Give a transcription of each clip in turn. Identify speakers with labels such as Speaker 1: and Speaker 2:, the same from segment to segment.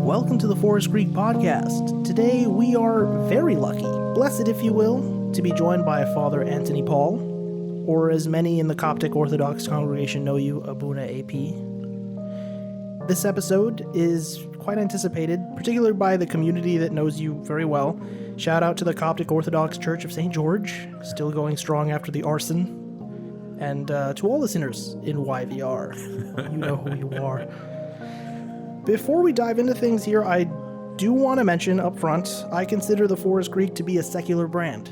Speaker 1: Welcome to the Forest Creek Podcast. Today we are very lucky, blessed if you will, to be joined by Father Antony-Paul, or as many in the Coptic Orthodox congregation know you, Abuna AP. This episode is quite anticipated, particularly by the community that knows you very well. Shout out to the Coptic Orthodox Church of St. George, still going strong after the arson. And to all listeners in YVR, you know who you are. Before we dive into things here, I do want to mention up front, I consider the Forest Creek to be a secular brand.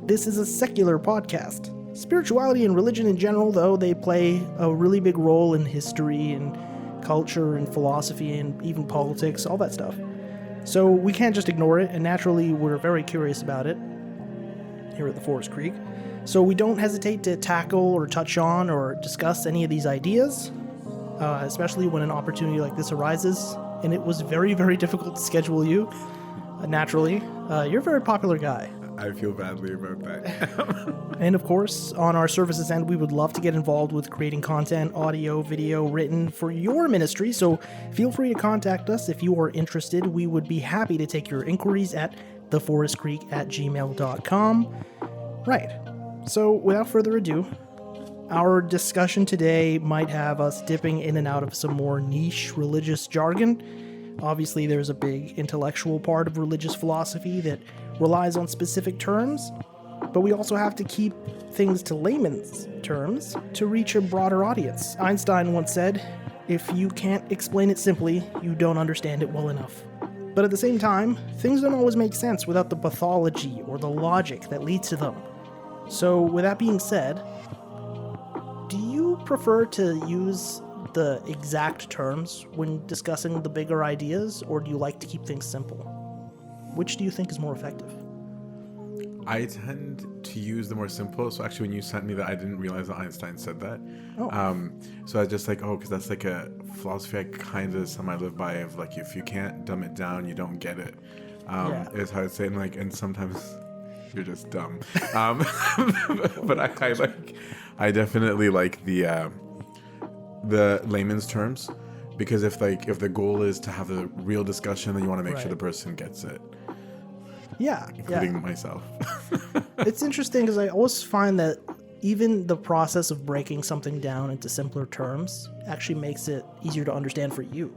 Speaker 1: This is a secular podcast. Spirituality and religion in general, though, they play a really big role in history and culture and philosophy and even politics, all that stuff. So we can't just ignore it, and naturally we're very curious about it here at the Forest Creek. So we don't hesitate to tackle or touch on or discuss any of these ideas, especially when an opportunity like this arises. And it was very, very difficult to schedule you, naturally. You're a very popular guy.
Speaker 2: I feel badly about that.
Speaker 1: And of course, on our services end, we would love to get involved with creating content, audio, video, written for your ministry. So feel free to contact us if you are interested. We would be happy to take your inquiries at theforestcreek@gmail.com. Right. So without further ado, our discussion today might have us dipping in and out of some more niche religious jargon. Obviously, there's a big intellectual part of religious philosophy that relies on specific terms, but we also have to keep things to layman's terms to reach a broader audience. Einstein once said, if you can't explain it simply, you don't understand it well enough. But at the same time, things don't always make sense without the pathology or the logic that leads to them. So with that being said, do you prefer to use the exact terms when discussing the bigger ideas, or do you like to keep things simple? Which do you think is more effective?
Speaker 2: I tend to use the more simple. So actually, when you sent me that, I didn't realize that Einstein said that.
Speaker 1: Oh.
Speaker 2: So I was just like, because that's like a philosophy I kind of live by of like, if you can't dumb it down, you don't get it. Is how I'd say, and sometimes you're just dumb. But I definitely like the layman's terms, because if the goal is to have a real discussion, then you want to make sure the person gets it.
Speaker 1: Yeah,
Speaker 2: including myself.
Speaker 1: It's interesting because I always find that even the process of breaking something down into simpler terms actually makes it easier to understand for you,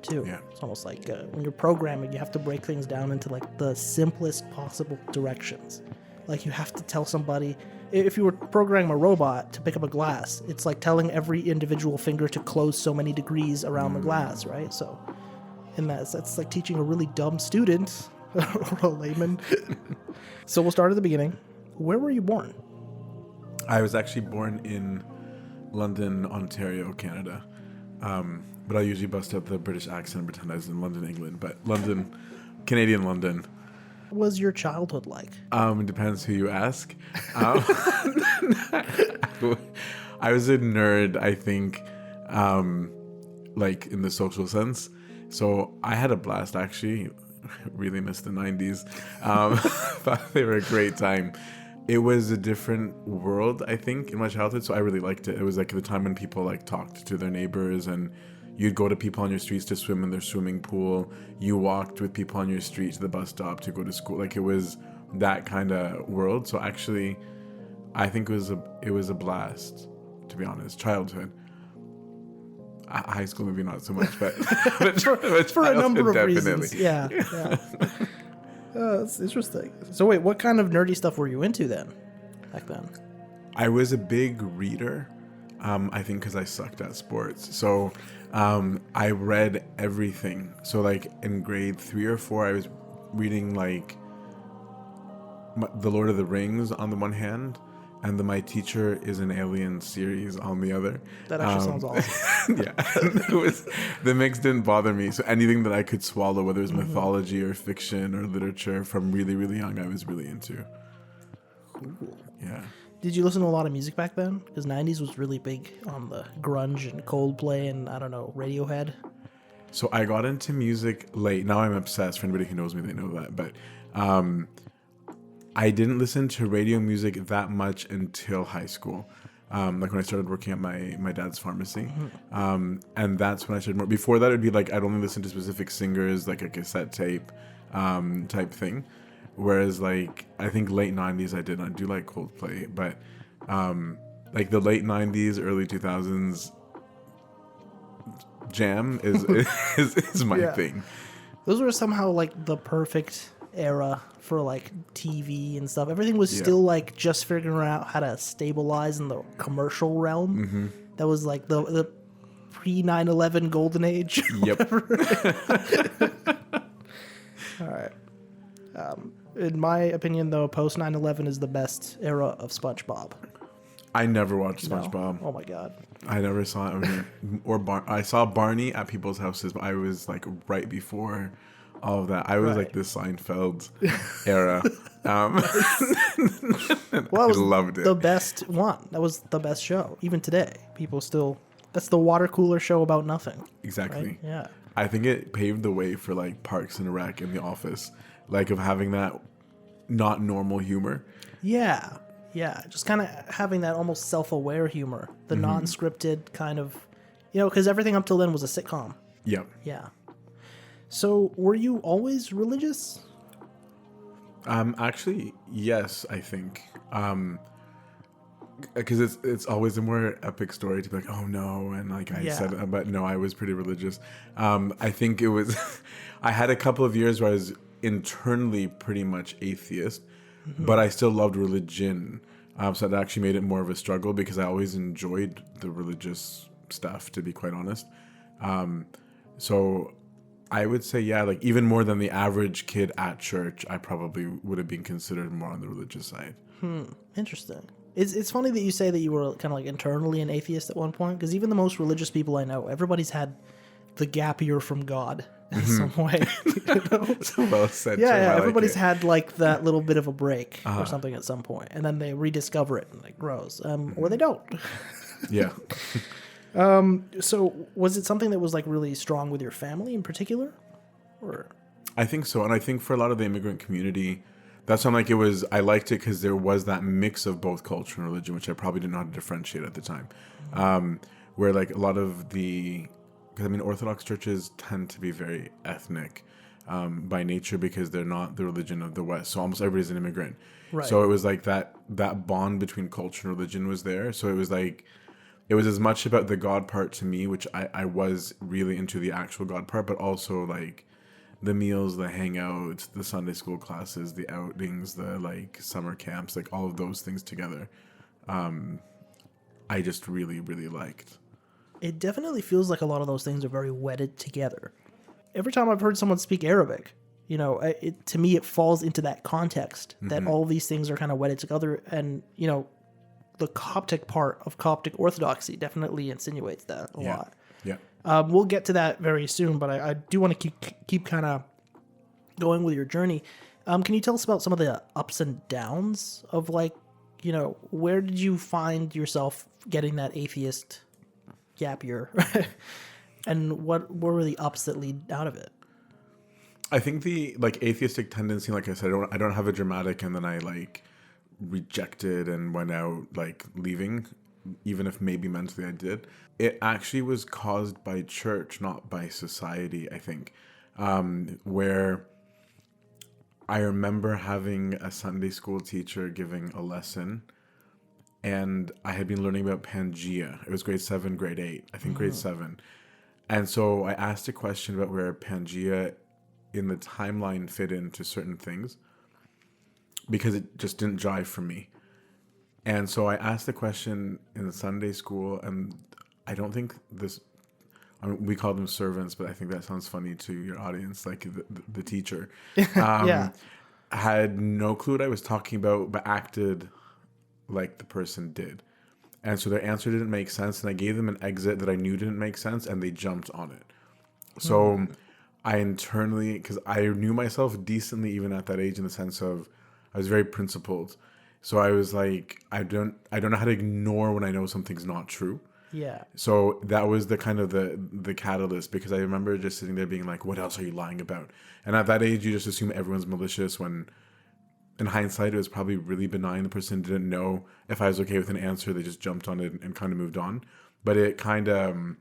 Speaker 1: too. Yeah. It's almost like when you're programming, you have to break things down into like the simplest possible directions. Like you have to tell somebody, if you were programming a robot to pick up a glass, it's like telling every individual finger to close so many degrees around the glass, right? So, and that's like teaching a really dumb student or a layman. So we'll start at the beginning. Where were you born?
Speaker 2: I was actually born in London, Ontario, Canada. But I usually bust out the British accent and pretend I was in London, England. But London, Canadian London.
Speaker 1: What was your childhood like?
Speaker 2: It depends who you ask. I was a nerd, I think, like in the social sense. So I had a blast, actually. Really missed the 90s. Thought they were a great time. It was a different world, I think, in my childhood. So I really liked it. It was like the time when people like talked to their neighbors, and you'd go to people on your streets to swim in their swimming pool. You walked with people on your street to the bus stop to go to school. Like it was that kind of world. So actually, I think it was a blast, to be honest. Childhood. High school maybe not so much, but
Speaker 1: for a number of reasons. Yeah. That's interesting. So wait, what kind of nerdy stuff were you into then, back then?
Speaker 2: I was a big reader, I think because I sucked at sports. So I read everything. So like in grade 3 or 4, I was reading like The Lord of the Rings on the one hand, and the My Teacher is an Alien series on the other.
Speaker 1: That actually sounds awesome.
Speaker 2: Yeah. The mix didn't bother me. So anything that I could swallow, whether it was mythology or fiction or literature from really, really young, I was really into.
Speaker 1: Cool.
Speaker 2: Yeah.
Speaker 1: Did you listen to a lot of music back then? Because 90s was really big on the grunge and Coldplay and, I don't know, Radiohead.
Speaker 2: So I got into music late. Now I'm obsessed. For anybody who knows me, they know that. But I didn't listen to radio music that much until high school. like when I started working at my dad's pharmacy. And that's when I started more. Before that, it'd be like I'd only listen to specific singers, like a cassette tape type thing. Whereas like I think late 90s I did not do like Coldplay, but like the late 90s, early 2000s jam is my thing.
Speaker 1: Those were somehow like the perfect era for like TV and stuff. Everything was still like just figuring out how to stabilize in the commercial realm. That was like the pre 9/11 golden age.
Speaker 2: Yep.
Speaker 1: All right. In my opinion, though, post 9/11 is the best era of SpongeBob.
Speaker 2: I never watched SpongeBob.
Speaker 1: No? Oh my god.
Speaker 2: I never saw it. I saw Barney at people's houses, but I was like right before all of that. I was like the Seinfeld era.
Speaker 1: Well,
Speaker 2: I loved it.
Speaker 1: The best one. That was the best show. Even today, people still. That's the water cooler show about nothing.
Speaker 2: Exactly.
Speaker 1: Right? Yeah.
Speaker 2: I think it paved the way for like Parks and Rec in The Office, like of having that not normal humor.
Speaker 1: Yeah. Yeah. Just kind of having that almost self-aware humor, the non-scripted kind of, because everything up till then was a sitcom.
Speaker 2: Yep.
Speaker 1: Yeah. So, were you always religious?
Speaker 2: Actually, yes, I think. Because it's always a more epic story to be like, oh no, and like I said, but no, I was pretty religious. I think it was, I had a couple of years where I was internally pretty much atheist, but I still loved religion. So that actually made it more of a struggle because I always enjoyed the religious stuff, to be quite honest. So I would say, like even more than the average kid at church, I probably would have been considered more on the religious side.
Speaker 1: Interesting. It's funny that you say that you were kind of like internally an atheist at one point, because even the most religious people I know, everybody's had the gap year from God in some way.
Speaker 2: So well said.
Speaker 1: Yeah, everybody's had like that little bit of a break or something at some point, and then they rediscover it and it grows, or they don't.
Speaker 2: Yeah.
Speaker 1: So was it something that was like really strong with your family in particular, or?
Speaker 2: I think so, and I think for a lot of the immigrant community, that's why like it was. I liked it because there was that mix of both culture and religion, which I probably didn't know how to differentiate at the time. Where like a lot of the, because I mean, Orthodox churches tend to be very ethnic by nature because they're not the religion of the West. So almost everybody's an immigrant.
Speaker 1: Right.
Speaker 2: So it was like that bond between culture and religion was there. So it was like, it was as much about the God part to me, which I was really into the actual God part, but also like the meals, the hangouts, the Sunday school classes, the outings, the like summer camps, like all of those things together. I just really, really liked.
Speaker 1: It definitely feels like a lot of those things are very wedded together. Every time I've heard someone speak Arabic, to me it falls into that context that all these things are kind of wedded together, and the Coptic part of Coptic Orthodoxy definitely insinuates that a lot.
Speaker 2: Yeah.
Speaker 1: We'll get to that very soon, but I do want to keep kind of going with your journey. Can you tell us about some of the ups and downs of like, where did you find yourself getting that atheist gap year? And what were the ups that lead out of it?
Speaker 2: I think the like atheistic tendency, like I said, I don't have a dramatic and then I like rejected and went out like leaving, even if maybe mentally I did. It actually was caused by church, not by society, I think, where I remember having a Sunday school teacher giving a lesson, and I had been learning about Pangea. It was grade 7, grade 8, I think grade 7. And so I asked a question about where Pangea in the timeline fit into certain things, because it just didn't jive for me. And so I asked the question in the Sunday school, and I don't think we call them servants, but I think that sounds funny to your audience, like the teacher. Had no clue what I was talking about, but acted like the person did. And so their answer didn't make sense, and I gave them an exit that I knew didn't make sense, and they jumped on it. So I internally, because I knew myself decently even at that age, in the sense of I was very principled. So I was like, I don't know how to ignore when I know something's not true.
Speaker 1: Yeah.
Speaker 2: So that was the kind of the catalyst, because I remember just sitting there being like, what else are you lying about? And at that age, you just assume everyone's malicious when in hindsight, it was probably really benign. The person didn't know if I was okay with an answer. They just jumped on it and kind of moved on. But it kind of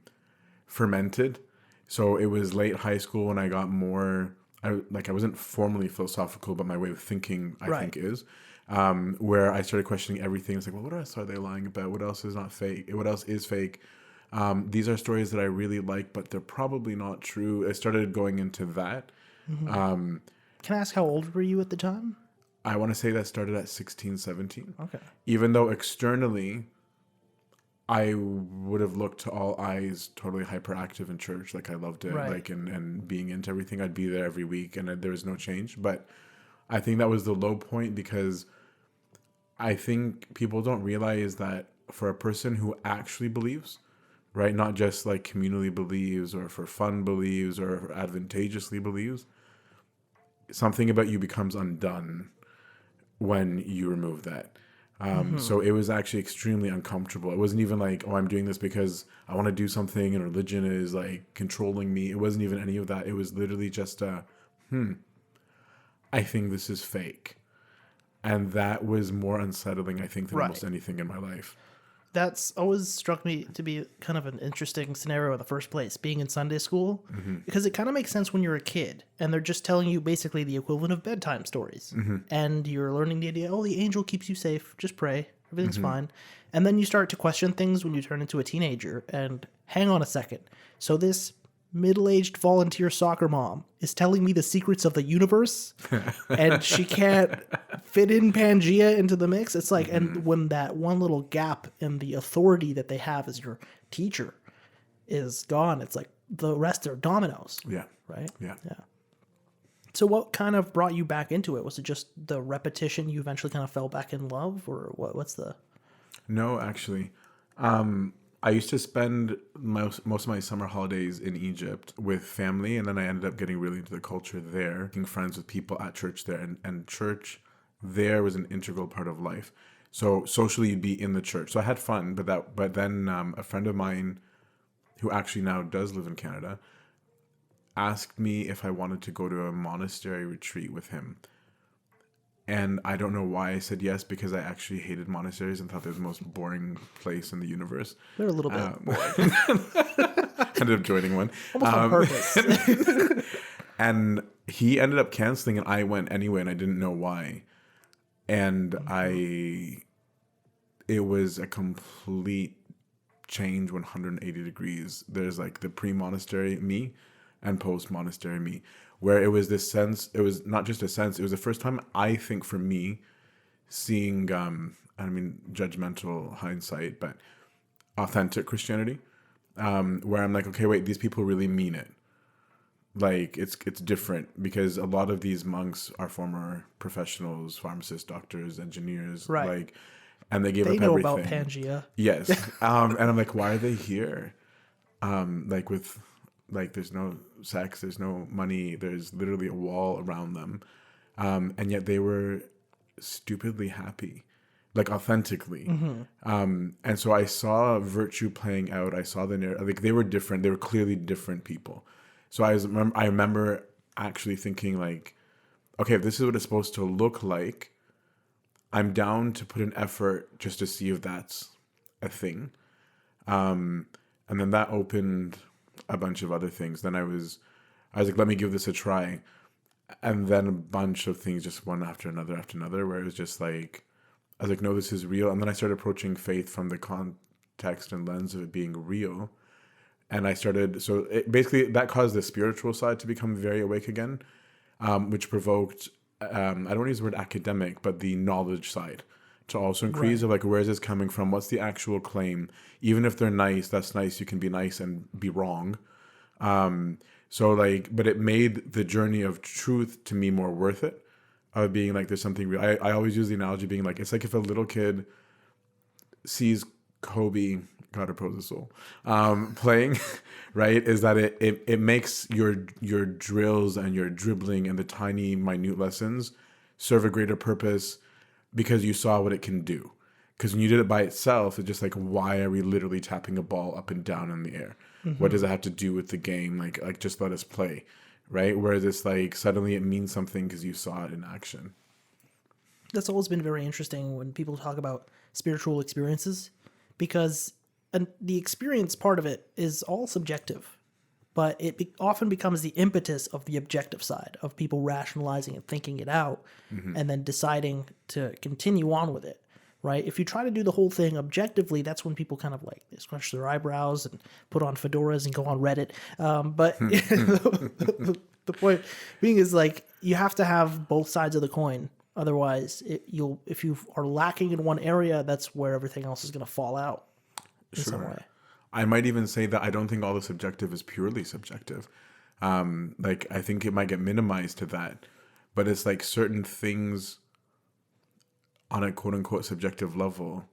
Speaker 2: fermented. So it was late high school when I got more, I wasn't formally philosophical, but my way of thinking, I think, is, where I started questioning everything. It's like, well, what else are they lying about? What else is not fake? What else is fake? These are stories that I really like, but they're probably not true. I started going into that.
Speaker 1: Can I ask how old were you at the time?
Speaker 2: I want to say that started at 16, 17.
Speaker 1: Okay.
Speaker 2: Even though externally, I would have looked to all eyes totally hyperactive in church. Like I loved it,
Speaker 1: Right.
Speaker 2: and being into everything. I'd be there every week, and there was no change. But I think that was the low point, because I think people don't realize that for a person who actually believes, right, not just like communally believes or for fun believes or advantageously believes, something about you becomes undone when you remove that. So it was actually extremely uncomfortable. It wasn't even like, oh, I'm doing this because I want to do something and religion is like controlling me. It wasn't even any of that. It was literally just I think this is fake. And that was more unsettling, I think, than almost anything in my life.
Speaker 1: That's always struck me to be kind of an interesting scenario in the first place, being in Sunday school, because it kind of makes sense when you're a kid and they're just telling you basically the equivalent of bedtime stories. And you're learning the idea, oh, the angel keeps you safe. Just pray. Everything's fine. And then you start to question things when you turn into a teenager. And hang on a second. So this middle-aged volunteer soccer mom is telling me the secrets of the universe and she can't fit in Pangea into the mix. It's like, and when that one little gap in the authority that they have as your teacher is gone, it's like the rest are dominoes.
Speaker 2: Yeah.
Speaker 1: Right?
Speaker 2: Yeah.
Speaker 1: So what kind of brought you back into it? Was it just the repetition you eventually kind of fell back in love, or what's the...
Speaker 2: No, actually. I used to spend most of my summer holidays in Egypt with family, and then I ended up getting really into the culture there, making friends with people at church there, and church there was an integral part of life. So socially, you'd be in the church. So I had fun, but then a friend of mine, who actually now does live in Canada, asked me if I wanted to go to a monastery retreat with him. And I don't know why I said yes, because I actually hated monasteries and thought they were the most boring place in the universe.
Speaker 1: They're a little bit boring.
Speaker 2: Ended up joining one.
Speaker 1: Almost on purpose.
Speaker 2: And he ended up canceling, and I went anyway, and I didn't know why. And it was a complete change 180 degrees. There's like the pre-monastery me and post-monastery me, where it was this sense, it was not just a sense, it was the first time, I think, for me, seeing, I mean, judgmental hindsight, but authentic Christianity, where I'm like, okay, wait, these people really mean it. Like, it's different, because a lot of these monks are former professionals, pharmacists, doctors, engineers,
Speaker 1: Right.
Speaker 2: like, and they gave
Speaker 1: They
Speaker 2: up
Speaker 1: know
Speaker 2: everything.
Speaker 1: about Pangea.
Speaker 2: Yes. And I'm like, why are they here? There's no sex, there's no money, there's literally a wall around them. And yet they were stupidly happy, like authentically. And so I saw virtue playing out. I saw like they were different. They were clearly different people. So I remember actually thinking like, okay, if this is what it's supposed to look like, I'm down to put an effort just to see if that's a thing. And then that opened a bunch of other things. Then I was like, let me give this a try. And then a bunch of things just one after another, where it was just like, I was like, no, this is real. And then I started approaching faith from the context and lens of it being real. And I started, so basically that caused the spiritual side to become very awake again, which provoked, I don't want to use the word academic, but the knowledge side to also increase, of like, where is this coming from? What's the actual claim? Even if they're nice, that's nice. You can be nice and be wrong. So like, but it made the journey of truth to me more worth it, of being like, there's something real. I always use the analogy being like, it's like if a little kid sees Kobe, God oppose his soul, playing, right? Is that it makes your drills and your dribbling and the tiny minute lessons serve a greater purpose, because you saw what it can do. Because when you did it by itself, it's just like, why are we literally tapping a ball up and down in the air? What does it have to do with the game? Like just let us play, right? Whereas it's like, suddenly it means something because you saw it in action.
Speaker 1: That's always been very interesting when people talk about spiritual experiences, because the experience part of it is all subjective, but often becomes the impetus of the objective side of people rationalizing and thinking it out, and then deciding to continue on with it. Right? If you try to do the whole thing objectively, that's when people kind of like they scrunch their eyebrows and put on fedoras and go on Reddit. But the point being is like you have to have both sides of the coin. Otherwise, if you are lacking in one area, that's where everything else is going to fall out in some way.
Speaker 2: I might even say that I don't think all the subjective is purely subjective. Like I think it might get minimized to that, but it's like certain things on a quote unquote subjective level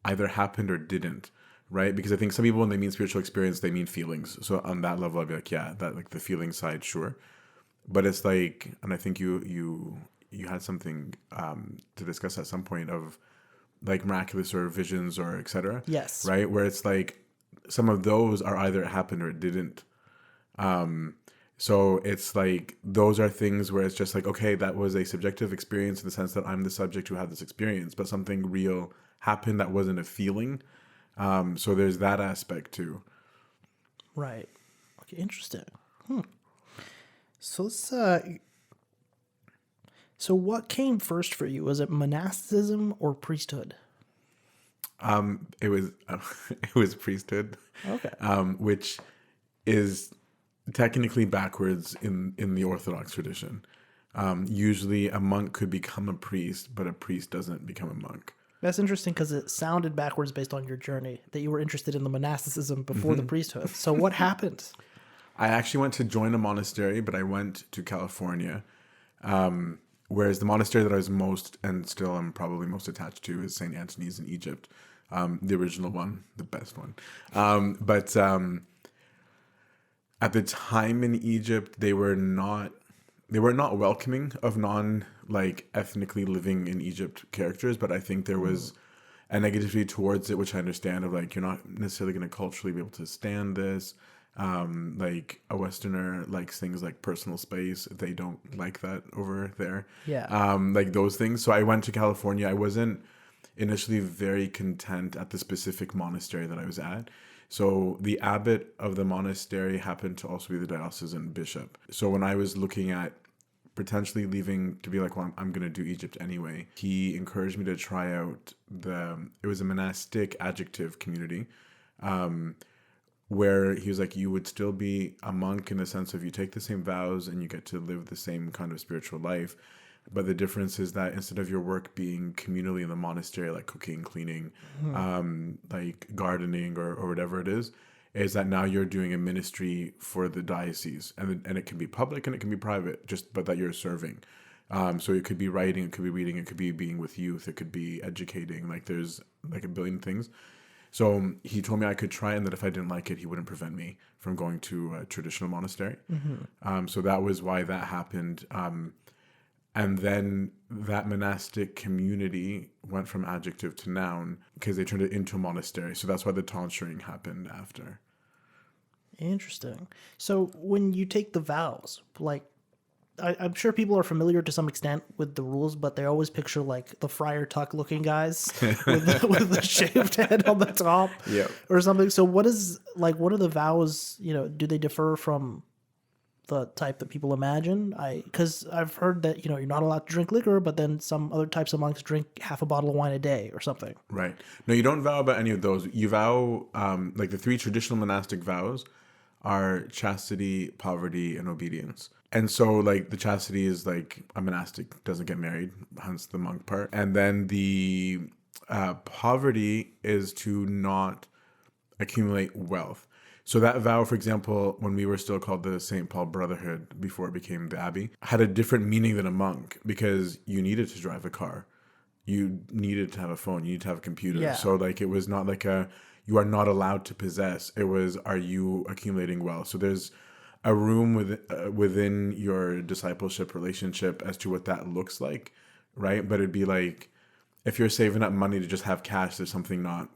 Speaker 2: either happened or didn't, right? Because I think some people, when they mean spiritual experience, they mean feelings. So on that level, I'd be like, yeah, that like the feeling side, sure. But it's like, and I think you had something to discuss at some point of like miraculous or visions or etc.
Speaker 1: Yes.
Speaker 2: Right? Where it's like some of those are either it happened or it didn't. So it's like those are things where it's just like, okay, that was a subjective experience in the sense that I'm the subject who had this experience, but something real happened that wasn't a feeling. So there's that aspect too.
Speaker 1: Right. Okay, interesting. So let's so what came first for you? Was it monasticism or priesthood?
Speaker 2: It was it was priesthood.
Speaker 1: Okay.
Speaker 2: Which is technically backwards in the Orthodox tradition. Usually a monk could become a priest, but a priest doesn't become a monk.
Speaker 1: That's interesting because it sounded backwards based on your journey, that you were interested in the monasticism before the priesthood. So what happened?
Speaker 2: I actually went to join a monastery, but I went to California. Whereas the monastery that I was most, and still I'm probably most attached to, is St. Antony's in Egypt. The original one, the best one. But at the time in Egypt, they were not welcoming of like ethnically living in Egypt characters, but I think there was a negativity towards it, which I understand, of like, you're not necessarily going to culturally be able to stand this. Like a Westerner likes things like personal space. They don't like that over there.
Speaker 1: Yeah.
Speaker 2: Like those things. So I went to California. I wasn't initially very content at the specific monastery that I was at. So the abbot of the monastery happened to also be the diocesan bishop. So when I was looking at potentially leaving to be like, well, I'm going to do Egypt anyway, he encouraged me to try out it was a monastic adjective community, where he was like, you would still be a monk in the sense of you take the same vows and you get to live the same kind of spiritual life. But the difference is that instead of your work being communally in the monastery, like cooking, cleaning, like gardening or whatever it is that now you're doing a ministry for the diocese. And it can be public and it can be private, but that you're serving. So it could be writing, it could be reading, it could be being with youth, it could be educating. Like there's like a billion things. So he told me I could try, and that if I didn't like it, he wouldn't prevent me from going to a traditional monastery. So that was why that happened. And then that monastic community went from adjective to noun because they turned it into a monastery. So that's why the tonsuring happened after.
Speaker 1: Interesting. So when you take the vows, like, I'm sure people are familiar to some extent with the rules, but they always picture like the Friar Tuck looking guys with the shaved head on the top, or something. So what are the vows? Do they differ from the type that people imagine? Because I've heard that you're not allowed to drink liquor, but then some other types of monks drink half a bottle of wine a day or something.
Speaker 2: Right. No, you don't vow about any of those. You vow like the 3 traditional monastic vows are chastity, poverty, and obedience. And so like the chastity is like a monastic doesn't get married, hence the monk part. And then the poverty is to not accumulate wealth. So that vow, for example, when we were still called the St. Paul Brotherhood before it became the Abbey, had a different meaning than a monk because you needed to drive a car. You needed to have a phone. You needed to have a computer.
Speaker 1: Yeah.
Speaker 2: So like it was not like you are not allowed to possess. It was, are you accumulating wealth? So there's a room within your discipleship relationship as to what that looks like, right? But it'd be like, if you're saving up money to just have cash, there's something not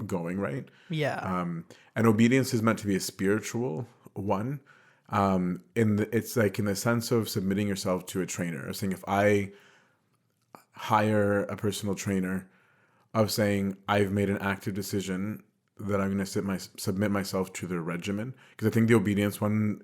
Speaker 2: going right.
Speaker 1: Yeah.
Speaker 2: And obedience is meant to be a spiritual one. It's like in the sense of submitting yourself to a trainer. I was saying, if I hire a personal trainer, of saying I've made an active decision that I'm going to submit myself to the regimen. Because I think the obedience one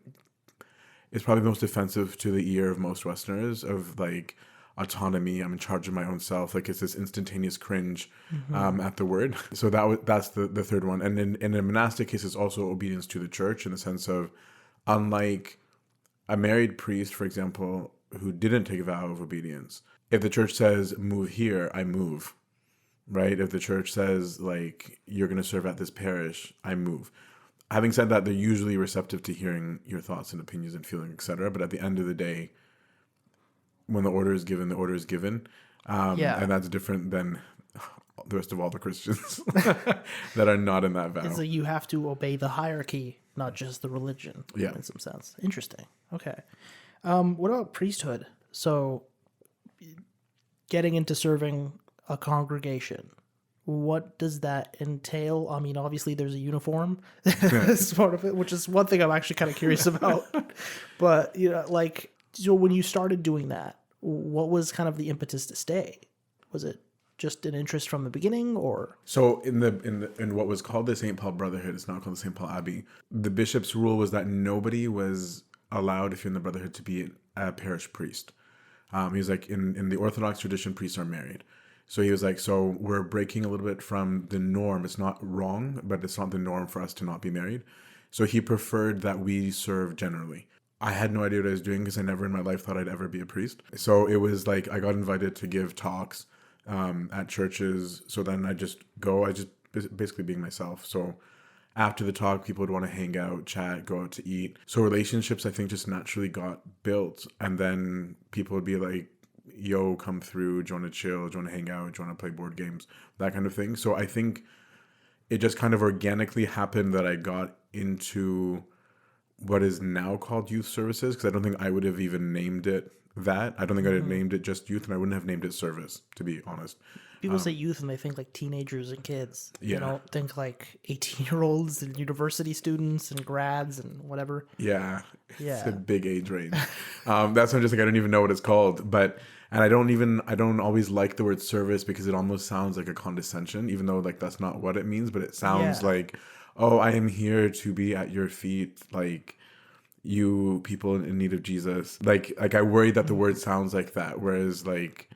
Speaker 2: is probably the most offensive to the ear of most Westerners, of like autonomy. I'm in charge of my own self. Like it's this instantaneous cringe at the word. So that's the third one. And in a monastic case, it's also obedience to the church, in the sense of, unlike a married priest, for example, who didn't take a vow of obedience, if the church says move here, I move. Right? If the church says, like, you're going to serve at this parish, I move. Having said that, they're usually receptive to hearing your thoughts and opinions and feelings, etc. But at the end of the day, when the order is given, the order is given. And that's different than the rest of all the Christians that are not in that vow.
Speaker 1: It's like you have to obey the hierarchy, not just the religion,
Speaker 2: Yeah.
Speaker 1: in some sense. Interesting. Okay. What about priesthood? So getting into serving a congregation, what does that entail? I mean, obviously there's a uniform as part of it, which is one thing I'm actually kind of curious about. But, you know, like, so when you started doing that, what was kind of the impetus to stay? Was it just an interest from the beginning, or?
Speaker 2: So in what was called the St. Paul Brotherhood, it's not called the St. Paul Abbey, the bishop's rule was that nobody was allowed, if you're in the Brotherhood, to be a parish priest. He was like, in the Orthodox tradition, priests are married. So he was like, so we're breaking a little bit from the norm. It's not wrong, but it's not the norm for us to not be married. So he preferred that we serve generally. I had no idea what I was doing, because I never in my life thought I'd ever be a priest. So it was like, I got invited to give talks at churches. So then I just basically being myself. So after the talk, people would want to hang out, chat, go out to eat. So relationships, I think, just naturally got built. And then people would be like, yo, come through, do you want to chill, do you want to hang out, do you want to play board games, that kind of thing. So I think it just kind of organically happened that I got into what is now called youth services, because I don't think I would have even named it that. I don't think I'd have named it just youth, and I wouldn't have named it service, to be honest.
Speaker 1: People say youth and they think like teenagers and kids.
Speaker 2: Yeah.
Speaker 1: They don't think like 18-year-olds and university students and grads and whatever.
Speaker 2: Yeah.
Speaker 1: Yeah.
Speaker 2: It's a big age range. That's why I'm just like, I don't even know what it's called. And I don't always like the word service, because it almost sounds like a condescension, even though like that's not what it means, but it sounds like, oh, I am here to be at your feet, like you people in need of Jesus. Like I worry that the word sounds like that, whereas like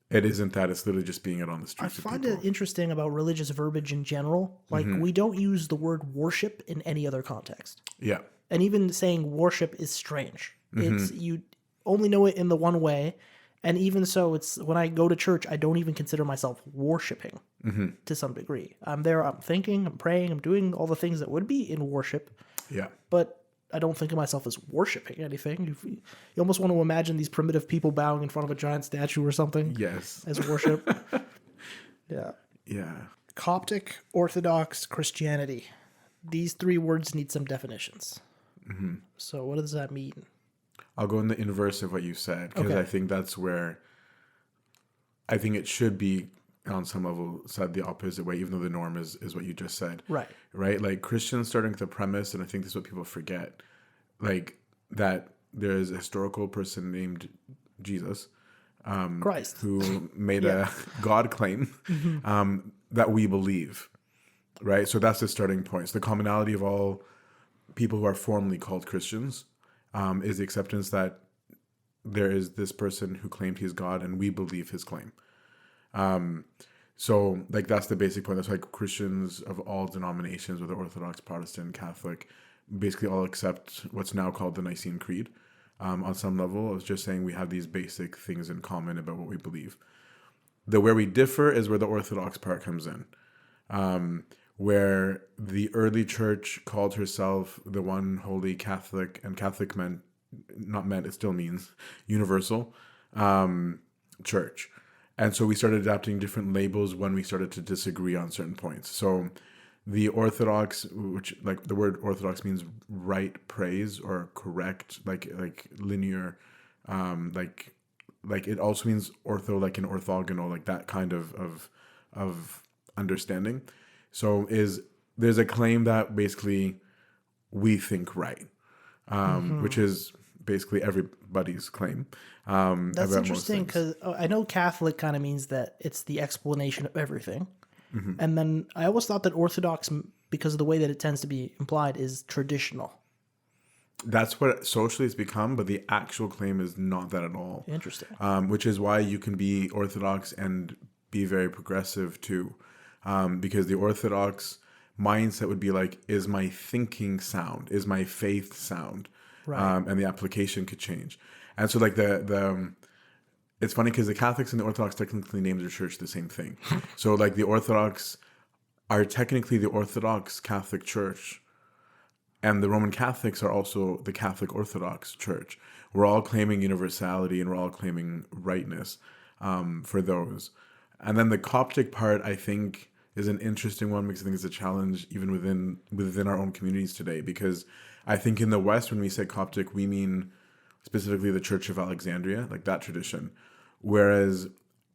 Speaker 2: it isn't that. It's literally just being it on the streets.
Speaker 1: I find it interesting about religious verbiage in general. Like we don't use the word worship in any other context.
Speaker 2: Yeah.
Speaker 1: And even saying worship is strange. It's you only know it in the one way. And even so, it's when I go to church, I don't even consider myself worshiping to some degree. I'm there, I'm thinking, I'm praying, I'm doing all the things that would be in worship.
Speaker 2: Yeah.
Speaker 1: But I don't think of myself as worshiping anything. You almost want to imagine these primitive people bowing in front of a giant statue or something.
Speaker 2: Yes.
Speaker 1: As worship. Yeah.
Speaker 2: Yeah.
Speaker 1: Coptic Orthodox Christianity. These three words need some definitions. So what does that mean?
Speaker 2: I'll go in the inverse of what you said, because
Speaker 1: Okay.
Speaker 2: I think that's where I think it should be on some level said the opposite way, even though the norm is what you just said.
Speaker 1: Right.
Speaker 2: Right? Like Christians starting with the premise, and I think this is what people forget, like that there's a historical person named Jesus,
Speaker 1: Christ.
Speaker 2: who made a God claim that we believe. Right? So that's the starting point. So the commonality of all people who are formally called Christians is the acceptance that there is this person who claimed he's God, and we believe his claim. So like that's the basic point. That's why Christians of all denominations, whether Orthodox, Protestant, Catholic, basically all accept what's now called the Nicene Creed. On some level, it's just saying we have these basic things in common about what we believe. Where we differ is where the Orthodox part comes in. Where the early church called herself the one holy Catholic, and Catholic it still means universal church. And so we started adapting different labels when we started to disagree on certain points. So the Orthodox, which like the word Orthodox means right praise or correct, like linear, like it also means ortho, like an orthogonal, like that kind of understanding. So there's a claim that basically we think right, which is basically everybody's claim.
Speaker 1: That's
Speaker 2: about
Speaker 1: interesting
Speaker 2: most things.
Speaker 1: because I know Catholic kind of means that it's the explanation of everything.
Speaker 2: Mm-hmm.
Speaker 1: And then I always thought that Orthodox, because of the way that it tends to be implied, is traditional.
Speaker 2: That's what socially it's become, but the actual claim is not that at all.
Speaker 1: Interesting.
Speaker 2: Which is why you can be Orthodox and be very progressive too. Because the Orthodox mindset would be like, is my thinking sound? Is my faith sound?
Speaker 1: Right.
Speaker 2: And the application could change. And so like it's funny because the Catholics and the Orthodox technically name their church the same thing. So like the Orthodox are technically the Orthodox Catholic Church, and the Roman Catholics are also the Catholic Orthodox Church. We're all claiming universality and we're all claiming rightness for those. And then the Coptic part, I think, is an interesting one because I think it's a challenge even within our own communities today. Because I think in the West, when we say Coptic, we mean specifically the Church of Alexandria, like that tradition. Whereas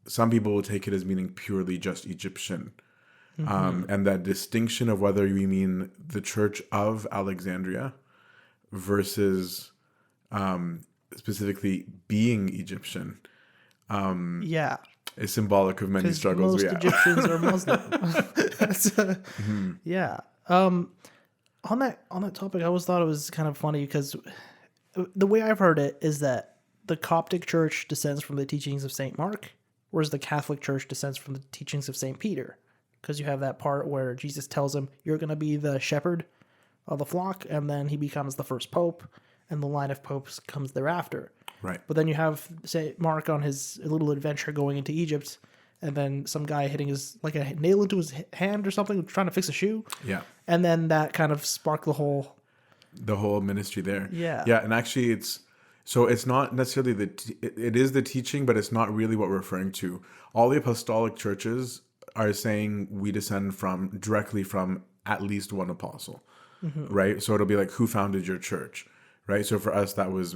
Speaker 2: some people will take it as meaning purely just Egyptian. And that distinction of whether we mean the Church of Alexandria versus specifically being Egyptian
Speaker 1: Yeah.
Speaker 2: is symbolic of many
Speaker 1: Because
Speaker 2: struggles
Speaker 1: most
Speaker 2: we have.
Speaker 1: Egyptians are Muslim. Yeah. On that topic, I always thought it was kind of funny because the way I've heard it is that the Coptic Church descends from the teachings of Saint Mark, whereas the Catholic Church descends from the teachings of Saint Peter. Because you have that part where Jesus tells him, you're going to be the shepherd of the flock, and then he becomes the first pope, and the line of popes comes thereafter.
Speaker 2: Right.
Speaker 1: But then you have, say, Mark on his little adventure going into Egypt, and then some guy hitting a nail into his hand or something, trying to fix a shoe.
Speaker 2: Yeah.
Speaker 1: And then that kind of sparked the whole
Speaker 2: ministry there.
Speaker 1: Yeah.
Speaker 2: Yeah. And actually it's not necessarily it is the teaching, but it's not really what we're referring to. All the apostolic churches are saying we descend directly from at least one apostle, right? So it'll be like, who founded your church, right? So for us, that was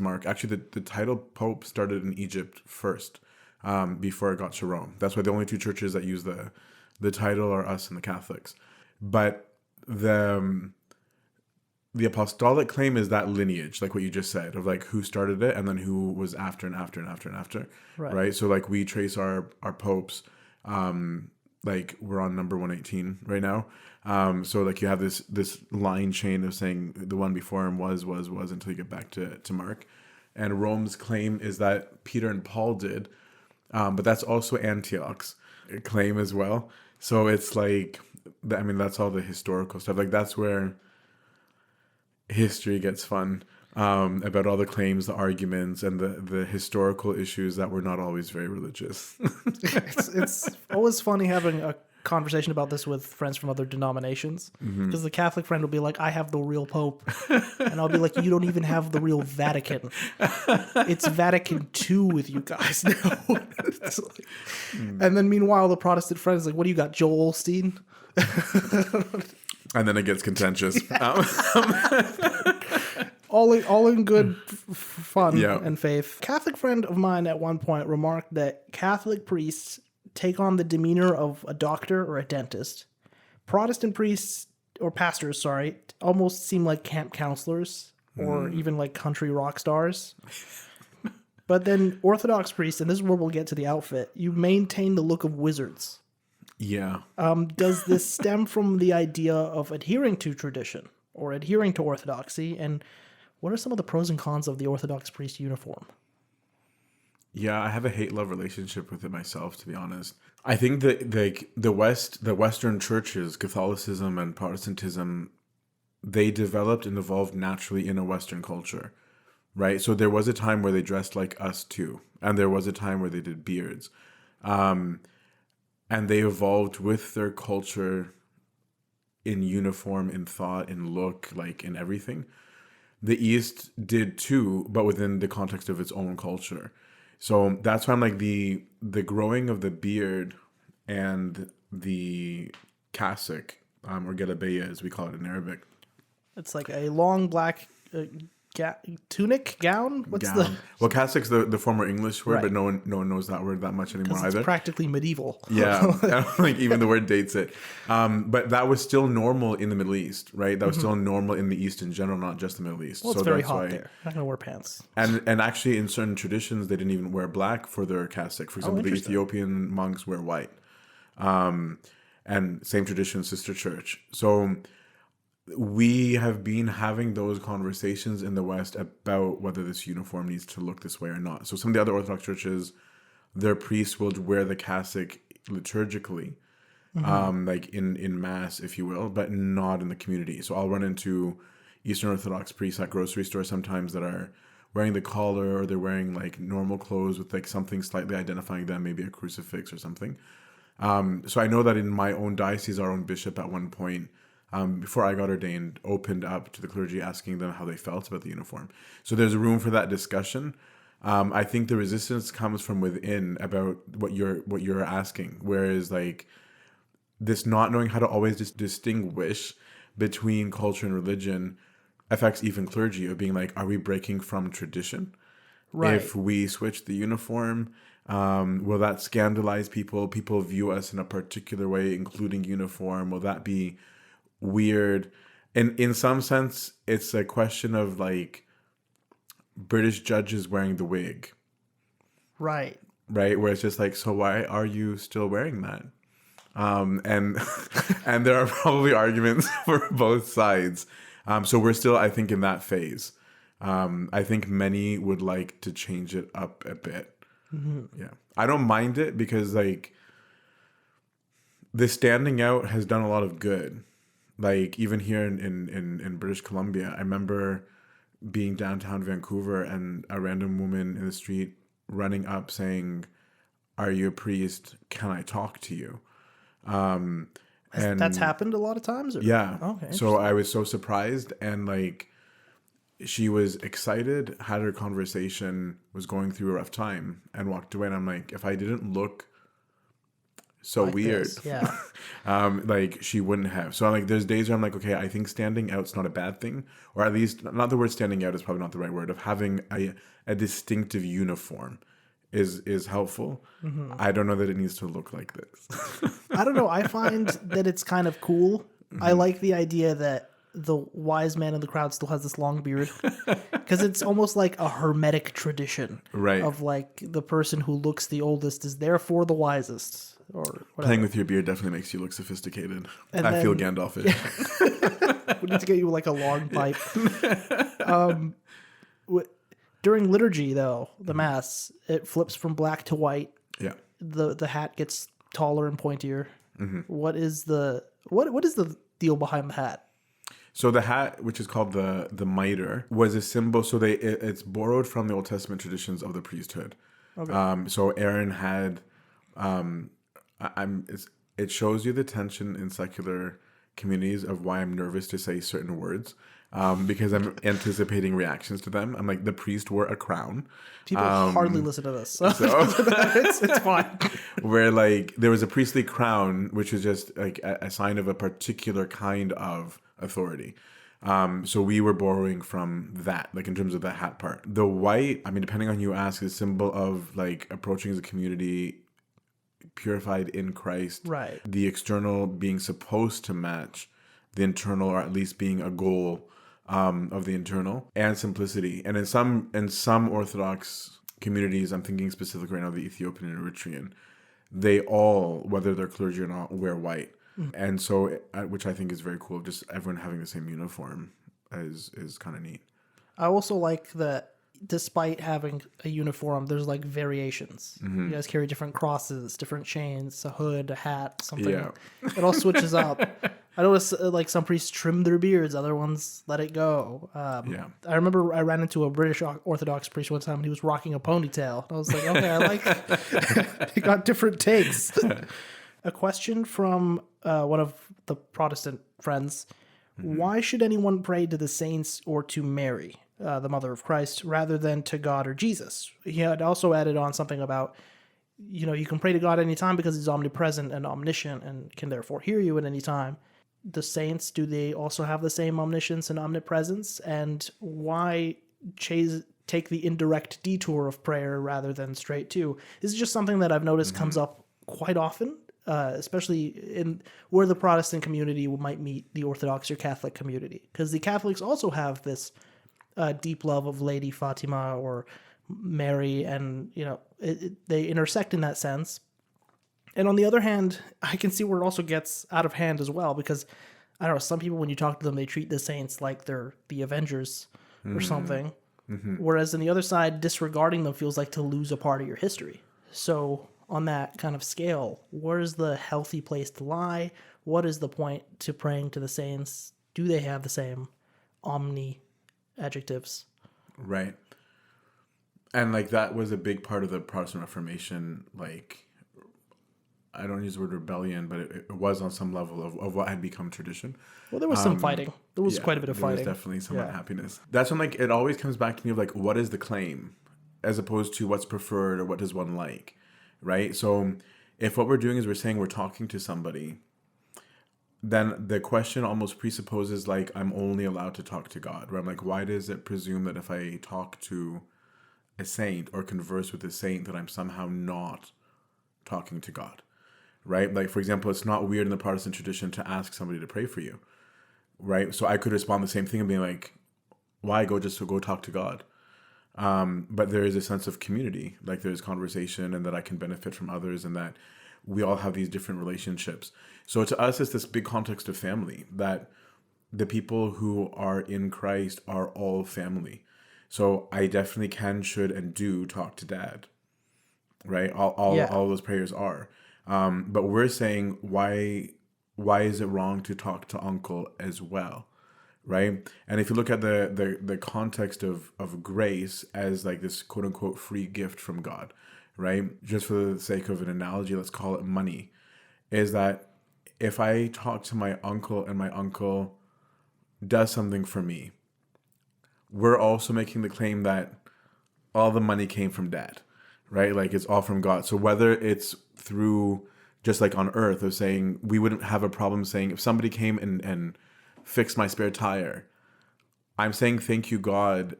Speaker 2: Mark. Actually, the title Pope started in Egypt first, before it got to Rome. That's why the only two churches that use the title are us and the Catholics. But the apostolic claim is that lineage, like what you just said, of like who started it and then who was after and after and after and after, right? So like we trace our popes. Like we're on number 118 right now. So like you have this line chain of saying the one before him was until you get back to Mark. And Rome's claim is that Peter and Paul did, but that's also Antioch's claim as well. So it's like, I mean, that's all the historical stuff. Like that's where history gets fun. About all the claims, the arguments, and the historical issues that were not always very religious.
Speaker 1: it's always funny having a conversation about this with friends from other denominations, because the Catholic friend will be like, I have the real Pope, and I'll be like, you don't even have the real Vatican. It's Vatican II with you guys now. And then meanwhile the Protestant friend is like, what do you got, Joel Osteen?
Speaker 2: And then it gets contentious.
Speaker 1: All in good fun
Speaker 2: Yeah.
Speaker 1: and faith. Catholic friend of mine at one point remarked that Catholic priests take on the demeanor of a doctor or a dentist. Protestant priests, or pastors, sorry, almost seem like camp counselors or even like country rock stars. But then Orthodox priests, and this is where we'll get to the outfit, you maintain the look of wizards.
Speaker 2: Yeah.
Speaker 1: Does this stem from the idea of adhering to tradition or adhering to orthodoxy? And what are some of the pros and cons of the Orthodox priest uniform?
Speaker 2: Yeah, I have a hate-love relationship with it myself, to be honest. I think that the Western churches, Catholicism and Protestantism, they developed and evolved naturally in a Western culture, right? So there was a time where they dressed like us too, and there was a time where they did beards. And they evolved with their culture in uniform, in thought, in look, like in everything. The East did too, but within the context of its own culture. So that's why I'm like the growing of the beard and the cassock, or galabeya as we call it in Arabic.
Speaker 1: It's like a long black tunic, gown? What's
Speaker 2: Gown. Well, cassock's the former English word,
Speaker 1: Right.
Speaker 2: but no one knows that word that much anymore
Speaker 1: it's
Speaker 2: either.
Speaker 1: practically medieval.
Speaker 2: Yeah, like even the word dates it. But that was still normal in the Middle East, right? That was still normal in the East in general, not just the Middle East.
Speaker 1: Well, it's
Speaker 2: so
Speaker 1: very
Speaker 2: that's
Speaker 1: hot
Speaker 2: why.
Speaker 1: there. Not going to wear pants.
Speaker 2: And actually, in certain traditions, they didn't even wear black for their cassock. For example, the
Speaker 1: interesting.
Speaker 2: Ethiopian monks wear white. And same tradition, sister church. So we have been having those conversations in the West about whether this uniform needs to look this way or not. So some of the other Orthodox churches, their priests will wear the cassock liturgically, like in mass, if you will, but not in the community. So I'll run into Eastern Orthodox priests at grocery stores sometimes that are wearing the collar, or they're wearing like normal clothes with like something slightly identifying them, maybe a crucifix or something. So I know that in my own diocese, our own bishop at one point, before I got ordained, opened up to the clergy, asking them how they felt about the uniform. So there's room for that discussion. I think the resistance comes from within about what you're asking, whereas like this not knowing how to always distinguish between culture and religion affects even clergy, of being like, are we breaking from tradition?
Speaker 1: Right.
Speaker 2: If we switch the uniform, will that scandalize people? People view us in a particular way, including uniform. Will that be weird? And in some sense, it's a question of like British judges wearing the wig.
Speaker 1: Right.
Speaker 2: Right? Where it's just like, so why are you still wearing that? And and there are probably arguments for both sides. So we're still, I think, in that phase. I think many would like to change it up a bit. Yeah. I don't mind it because like the standing out has done a lot of good. Like even here in British Columbia, I remember being downtown Vancouver and a random woman in the street running up saying, "Are you a priest? Can I talk to you?" And
Speaker 1: That's happened a lot of times? Or?
Speaker 2: yeah.
Speaker 1: Okay.
Speaker 2: So I was so surprised, and like she was excited, had her conversation, was going through a rough time, and walked away. And I'm like, if I didn't look so
Speaker 1: Like
Speaker 2: weird,
Speaker 1: this, yeah.
Speaker 2: like she wouldn't have. So I'm like, there's days where I'm like, okay, I think standing out's not a bad thing, or at least not the word standing out is probably not the right word. Of having a distinctive uniform is helpful. I don't know that it needs to look like this.
Speaker 1: I don't know. I find that it's kind of cool. I like the idea that the wise man in the crowd still has this long beard, because it's almost like a hermetic tradition,
Speaker 2: Right.
Speaker 1: Of like the person who looks the oldest is therefore the wisest, or whatever.
Speaker 2: Playing with your beard definitely makes you look sophisticated.
Speaker 1: And
Speaker 2: I feel
Speaker 1: then-
Speaker 2: Gandalfish.
Speaker 1: We need to get you like a long pipe. During liturgy, though, the mass, it flips from black to white.
Speaker 2: Yeah.
Speaker 1: The hat gets taller and pointier. What is the what is the deal behind the hat?
Speaker 2: So the hat, which is called the mitre, was a symbol. So it's borrowed from the Old Testament traditions of the priesthood. Okay. So Aaron had, it shows you the tension in secular communities of why I'm nervous to say certain words, because I'm anticipating reactions to them. I'm like, the priest wore a crown.
Speaker 1: People hardly listen to this, so it's fine.
Speaker 2: Where like there was a priestly crown, which was just like a sign of a particular kind of authority. So we were borrowing from that, like in terms of the hat part. The white, I mean, depending on who you ask, is a symbol of like approaching as a community purified in Christ.
Speaker 1: Right.
Speaker 2: The external being supposed to match the internal, or at least being a goal of the internal, and simplicity. And in some Orthodox communities, I'm thinking specifically right now, the Ethiopian and Eritrean, they all, whether they're clergy or not, wear white. And so, which I think is very cool. Just everyone having the same uniform is kind of neat.
Speaker 1: I also like that despite having a uniform, there's like variations. You guys carry different crosses, different chains, a hood, a hat, something.
Speaker 2: Yeah.
Speaker 1: It all switches up. I noticed like some priests trim their beards, other ones let it go.
Speaker 2: Yeah.
Speaker 1: I remember I ran into a British Orthodox priest one time and he was rocking a ponytail. I was like, okay, I like he got different takes. A question from one of the Protestant friends. Why should anyone pray to the saints or to Mary, the mother of Christ, rather than to God or Jesus? He had also added on something about, you can pray to God anytime because he's omnipresent and omniscient and can therefore hear you at any time. the saints, do they also have the same omniscience and omnipresence? And why take the indirect detour of prayer rather than straight to? This is just something that I've noticed comes up quite often, especially in where the Protestant community might meet the Orthodox or Catholic community, because the Catholics also have this deep love of Lady Fatima or Mary, and they intersect in that sense. And on the other hand, I can see where it also gets out of hand as well, because I don't know, some people, when you talk to them, they treat the saints like they're the Avengers or something. Whereas on the other side, disregarding them feels like to lose a part of your history. So on that kind of scale, where's the healthy place to lie? What is the point to praying to the saints? Do they have the same omni adjectives?
Speaker 2: Right. And like that was a big part of the Protestant Reformation. Like, I don't use the word rebellion, but it was on some level of what had become tradition.
Speaker 1: Well, there was some fighting. There was quite a bit of fighting.
Speaker 2: There was definitely some unhappiness. That's when like it always comes back to me of like, what is the claim, as opposed to what's preferred or what does one like, right? So if what we're doing is we're saying we're talking to somebody, then the question almost presupposes like I'm only allowed to talk to God. Where I'm like, why does it presume that if I talk to a saint or converse with a saint that I'm somehow not talking to God? Right? Like, for example, it's not weird in the Protestant tradition to ask somebody to pray for you, right? So I could respond the same thing and be like, why go just to go talk to God? But there is a sense of community, like there's conversation and that I can benefit from others and that we all have these different relationships. So to us, it's this big context of family, that the people who are in Christ are all family. So I definitely can, should, and do talk to Dad, right? All those prayers are. But we're saying, why is it wrong to talk to Uncle as well, right? And if you look at the context of grace as like this quote unquote free gift from God, right? Just for the sake of an analogy, let's call it money, is that if I talk to my uncle and my uncle does something for me, we're also making the claim that all the money came from Dad, right? Like it's all from God. So whether it's through, just like on earth, of saying we wouldn't have a problem saying if somebody came and fixed my spare tire, I'm saying thank you, God,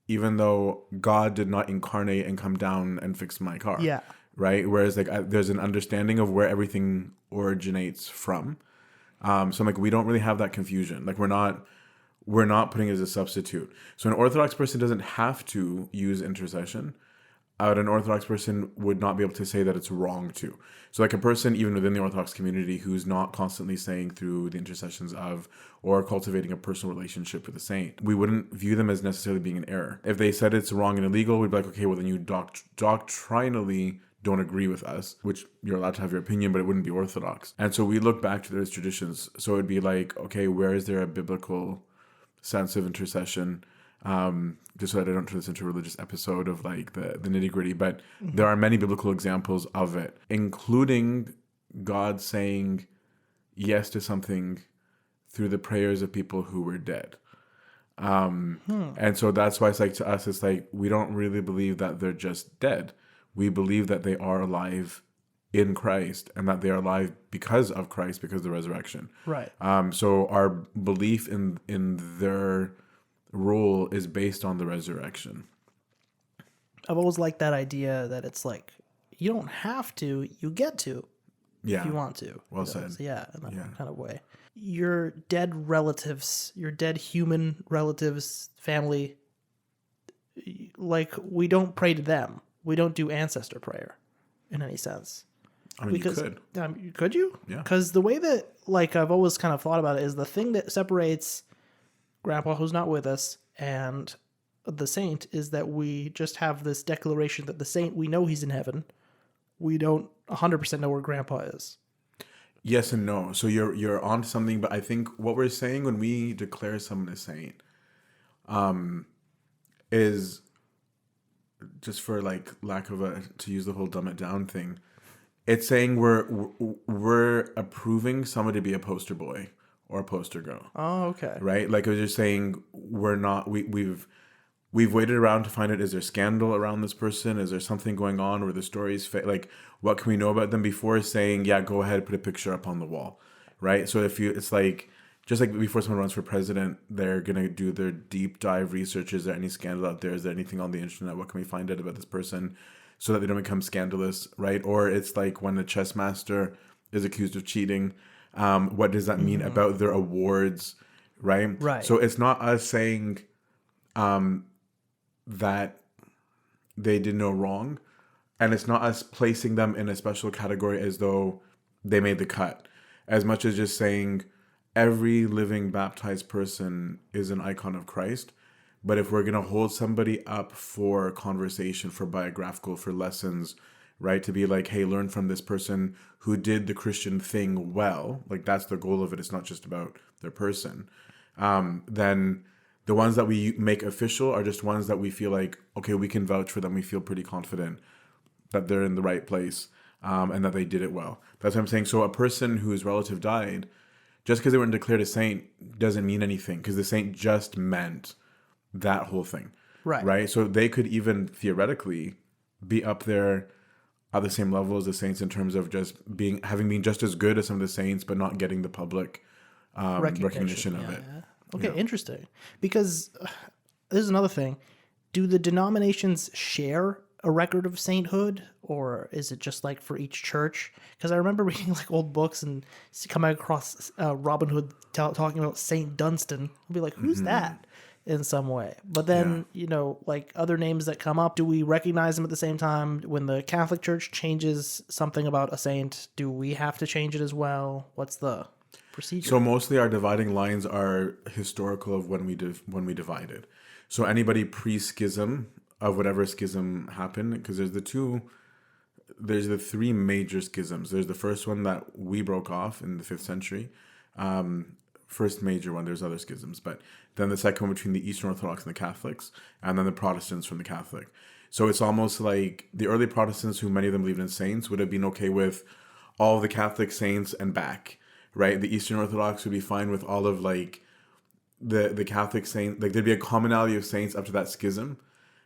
Speaker 2: even though God did not incarnate and come down and fix my car.
Speaker 1: Yeah.
Speaker 2: Right? Whereas like there's an understanding of where everything originates from. So I'm like, we don't really have that confusion. Like we're not putting it as a substitute. So an Orthodox person doesn't have to use intercession. An Orthodox person would not be able to say that it's wrong to. So like a person even within the Orthodox community who's not constantly saying through the intercessions of or cultivating a personal relationship with a saint, we wouldn't view them as necessarily being in error. If they said it's wrong and illegal, we'd be like, okay, well then you doctrinally don't agree with us, which you're allowed to have your opinion, but it wouldn't be Orthodox. And so we look back to those traditions. So it'd be like, okay, where is there a biblical sense of intercession? Just so that I don't turn this into a religious episode of like the nitty gritty, but there are many biblical examples of it, including God saying yes to something through the prayers of people who were dead. And so that's why it's like, to us, it's like, we don't really believe that they're just dead. We believe that they are alive in Christ and that they are alive because of Christ, because of the resurrection.
Speaker 1: Right.
Speaker 2: So our belief in their role is based on the resurrection.
Speaker 1: I've always liked that idea that it's like, you don't have to, you get to, if you want to.
Speaker 2: Well said.
Speaker 1: So in that kind of way. Your dead relatives, your dead human relatives, family, like we don't pray to them. We don't do ancestor prayer in any sense.
Speaker 2: I mean, you could.
Speaker 1: Could you?
Speaker 2: Yeah.
Speaker 1: Because the way that, like, I've always kind of thought about it is the thing that separates Grandpa, who's not with us, and the saint is that we just have this declaration that the saint, we know he's in heaven. We don't 100% know where Grandpa is.
Speaker 2: Yes and no. So you're on something, but I think what we're saying when we declare someone a saint, is just for like lack of to use the whole dumb it down thing. It's saying we're approving somebody to be a poster boy or a poster girl.
Speaker 1: Oh, okay.
Speaker 2: Right? Like I was just saying, we're not. We've waited around to find out, is there scandal around this person? Is there something going on where the story is like, what can we know about them before saying, yeah, go ahead, put a picture up on the wall, right? So it's like, just like before someone runs for president, they're going to do their deep dive research. Is there any scandal out there? Is there anything on the internet? What can we find out about this person so that they don't become scandalous, right? Or it's like when a chess master is accused of cheating, what does that mean about their awards, right?
Speaker 1: Right.
Speaker 2: So it's not us saying that they did no wrong, and it's not us placing them in a special category as though they made the cut, as much as just saying every living baptized person is an icon of Christ. But if we're going to hold somebody up for conversation, for biographical, for lessons, right, to be like, hey, learn from this person who did the Christian thing well, like that's the goal of it. It's not just about their person. Then the ones that we make official are just ones that we feel like, okay, we can vouch for them. We feel pretty confident that they're in the right place, and that they did it well. That's what I'm saying. So a person whose relative died, just because they weren't declared a saint doesn't mean anything, because the saint just meant that whole thing. Right. So they could even theoretically be up there at the same level as the saints in terms of just having been just as good as some of the saints, but not getting the public recognition of it.
Speaker 1: Yeah. Okay, interesting. Because this is another thing. Do the denominations share a record of sainthood, or is it just like for each church? Because I remember reading like old books and coming across Robin Hood talking about Saint Dunstan. I'll be like, who's that? In some way. But then, like other names that come up, do we recognize them at the same time? When the Catholic Church changes something about a saint, do we have to change it as well? What's the procedure?
Speaker 2: So mostly our dividing lines are historical of when we divided. So anybody pre-schism of whatever schism happened, because there's the three major schisms. There's the first one that we broke off in the 5th century. First major one, there's other schisms, but then the second one between the Eastern Orthodox and the Catholics, and then the Protestants from the Catholic. So it's almost like the early Protestants, who many of them believed in saints, would have been okay with all the Catholic saints and back, right? The Eastern Orthodox would be fine with all of like the Catholic saints. Like there'd be a commonality of saints up to that schism,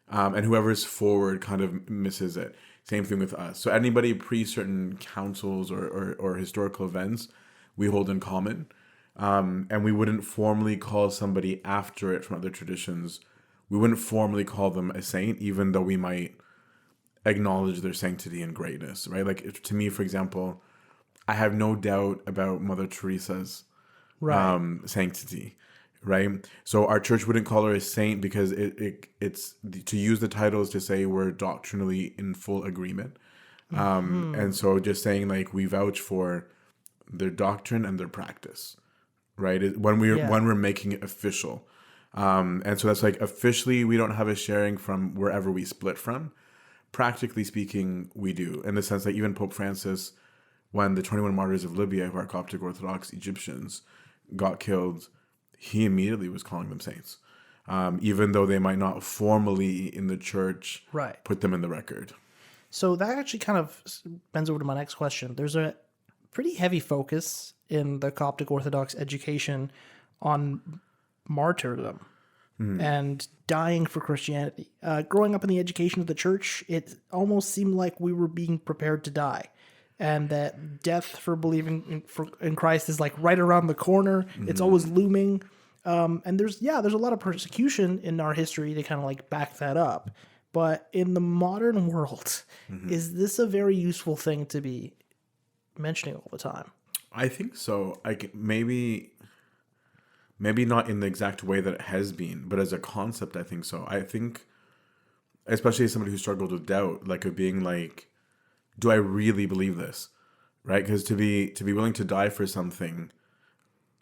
Speaker 2: and whoever's forward kind of misses it. Same thing with us. So anybody pre certain councils or historical events, we hold in common. And we wouldn't formally call somebody after it from other traditions. We wouldn't formally call them a saint, even though we might acknowledge their sanctity and greatness, right? Like to me, for example, I have no doubt about Mother Teresa's sanctity, right? So our church wouldn't call her a saint because it's to use the titles to say we're doctrinally in full agreement. And so just saying like we vouch for their doctrine and their practice. Right, when we're making it official, and so that's like officially we don't have a sharing from wherever we split from. Practically speaking, we do, in the sense that even Pope Francis, when the 21 martyrs of Libya, who are Coptic Orthodox Egyptians, got killed, he immediately was calling them saints, even though they might not formally in the church put them in the record.
Speaker 1: So that actually kind of bends over to my next question. There's a pretty heavy focus in the Coptic Orthodox education on martyrdom and dying for Christianity. Growing up in the education of the church, it almost seemed like we were being prepared to die, and that death for believing in Christ is like right around the corner. It's always looming. And there's a lot of persecution in our history to kind of like back that up. But in the modern world, is this a very useful thing to be mentioning all the time?
Speaker 2: I think so. Maybe not in the exact way that it has been, but as a concept, I think so. I think, especially as somebody who struggled with doubt, like of being like, do I really believe this? Right? Because to be willing to die for something,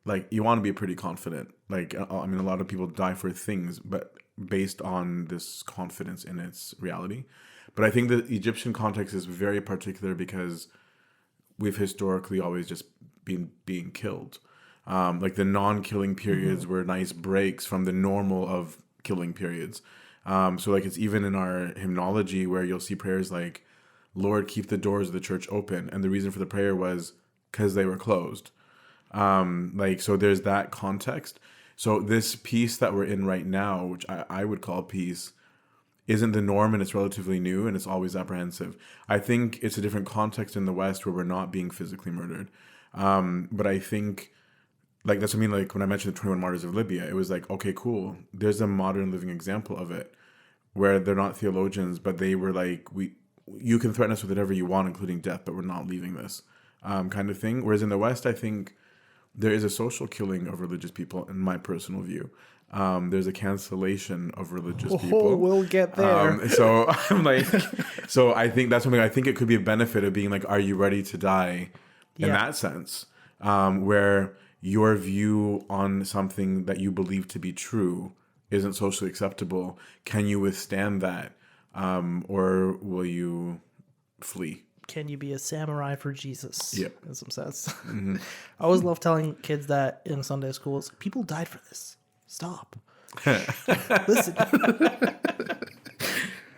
Speaker 2: like you want to be pretty confident. Like, I mean, a lot of people die for things, but based on this confidence in its reality. But I think the Egyptian context is very particular because we've historically always just been being killed. Like the non-killing periods were nice breaks from the normal of killing periods. So like it's even in our hymnology where you'll see prayers like, Lord, keep the doors of the church open. And the reason for the prayer was because they were closed. So there's that context. So this peace that we're in right now, which I would call peace, isn't the norm, and it's relatively new, and it's always apprehensive. I think it's a different context in the West where we're not being physically murdered. But I think, like, that's what I mean. Like, when I mentioned the 21 Martyrs of Libya, it was like, okay, cool. There's a modern living example of it where they're not theologians, but they were like, you can threaten us with whatever you want, including death, but we're not leaving this, kind of thing. Whereas in the West, I think there is a social killing of religious people, in my personal view. There's a cancellation of religious people.
Speaker 1: We'll get there.
Speaker 2: So I'm like, so I think that's something, I think it could be a benefit of being like, are you ready to die in that sense? Where your view on something that you believe to be true isn't socially acceptable. Can you withstand that? Or will you flee?
Speaker 1: Can you be a samurai for Jesus?
Speaker 2: Yeah.
Speaker 1: In some sense. I always love telling kids that in Sunday schools. People died for this. Stop. Listen.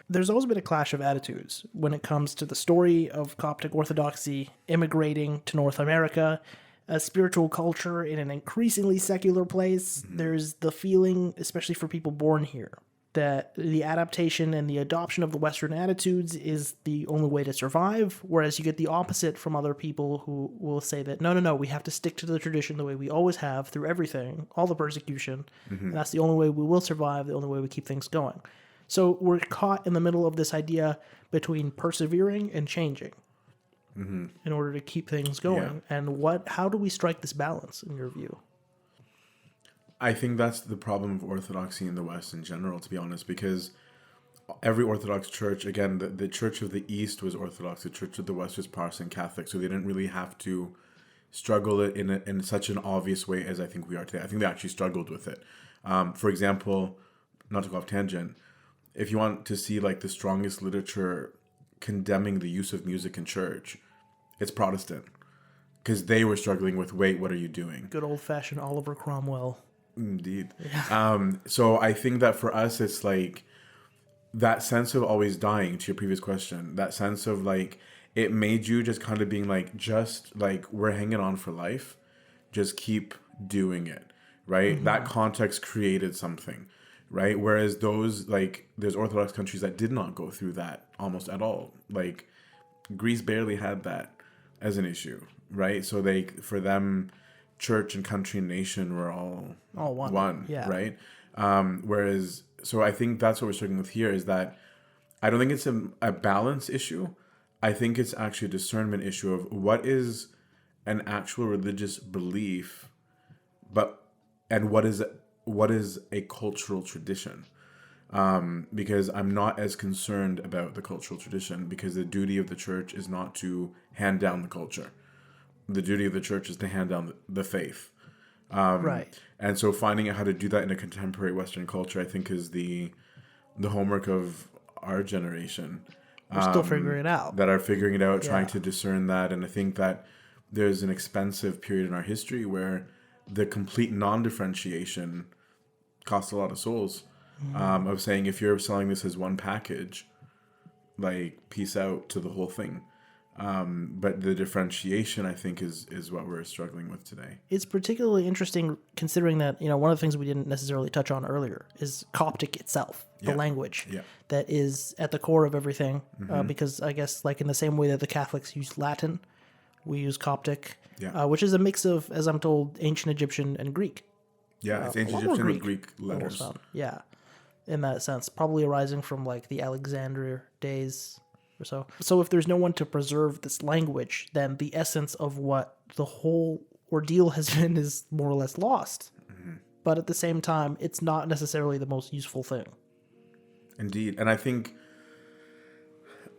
Speaker 1: There's always been a clash of attitudes when it comes to the story of Coptic Orthodoxy immigrating to North America, a spiritual culture in an increasingly secular place. There's the feeling, especially for people born here, that the adaptation and the adoption of the Western attitudes is the only way to survive, whereas you get the opposite from other people who will say that, no, we have to stick to the tradition the way we always have through everything, all the persecution, and that's the only way we will survive, the only way we keep things going. So we're caught in the middle of this idea between persevering and changing in order to keep things going.
Speaker 2: Yeah.
Speaker 1: And how do we strike this balance, in your view?
Speaker 2: I think that's the problem of Orthodoxy in the West in general, to be honest, because every Orthodox church, again, the Church of the East was Orthodox, the Church of the West was Protestant Catholic, so they didn't really have to struggle it in such an obvious way as I think we are today. I think they actually struggled with it. For example, not to go off tangent, if you want to see like the strongest literature condemning the use of music in church, it's Protestant, because they were struggling with, wait, what are you doing?
Speaker 1: Good old-fashioned Oliver Cromwell.
Speaker 2: Indeed. So I think that for us, it's like that sense of always dying, to your previous question, that sense of like, it made you just kind of being like, just like, we're hanging on for life. Just keep doing it, right? That context created something, right? Whereas there's Orthodox countries that did not go through that almost at all. Like Greece barely had that as an issue, right? So for them, church and country and nation were all one,
Speaker 1: yeah.
Speaker 2: right? Whereas, so I think that's what we're struggling with here, is that I don't think it's a balance issue. I think it's actually a discernment issue of what is an actual religious belief, and what is a cultural tradition. Because I'm not as concerned about the cultural tradition, because the duty of the church is not to hand down the culture. The duty of the church is to hand down the faith.
Speaker 1: Right.
Speaker 2: And so finding out how to do that in a contemporary Western culture, I think, is the homework of our generation.
Speaker 1: We're still figuring it out.
Speaker 2: That are figuring it out, trying to discern that. And I think that there's an expensive period in our history where the complete non-differentiation cost a lot of souls. Of saying, if you're selling this as one package, like, peace out to the whole thing. But the differentiation, I think, is what we're struggling with today. It's
Speaker 1: particularly interesting considering that, one of the things we didn't necessarily touch on earlier is Coptic itself, the language that is at the core of everything. Because I guess, like, in the same way that the Catholics use Latin, we use Coptic, which is a mix of, as I'm told, ancient Egyptian and Greek.
Speaker 2: Yeah, it's ancient Egyptian with Greek letters.
Speaker 1: Yeah, in that sense, probably arising from like the Alexander days or so. So if there's no one to preserve this language, then the essence of what the whole ordeal has been is more or less lost. But at the same time, it's not necessarily the most useful thing.
Speaker 2: Indeed. And I think,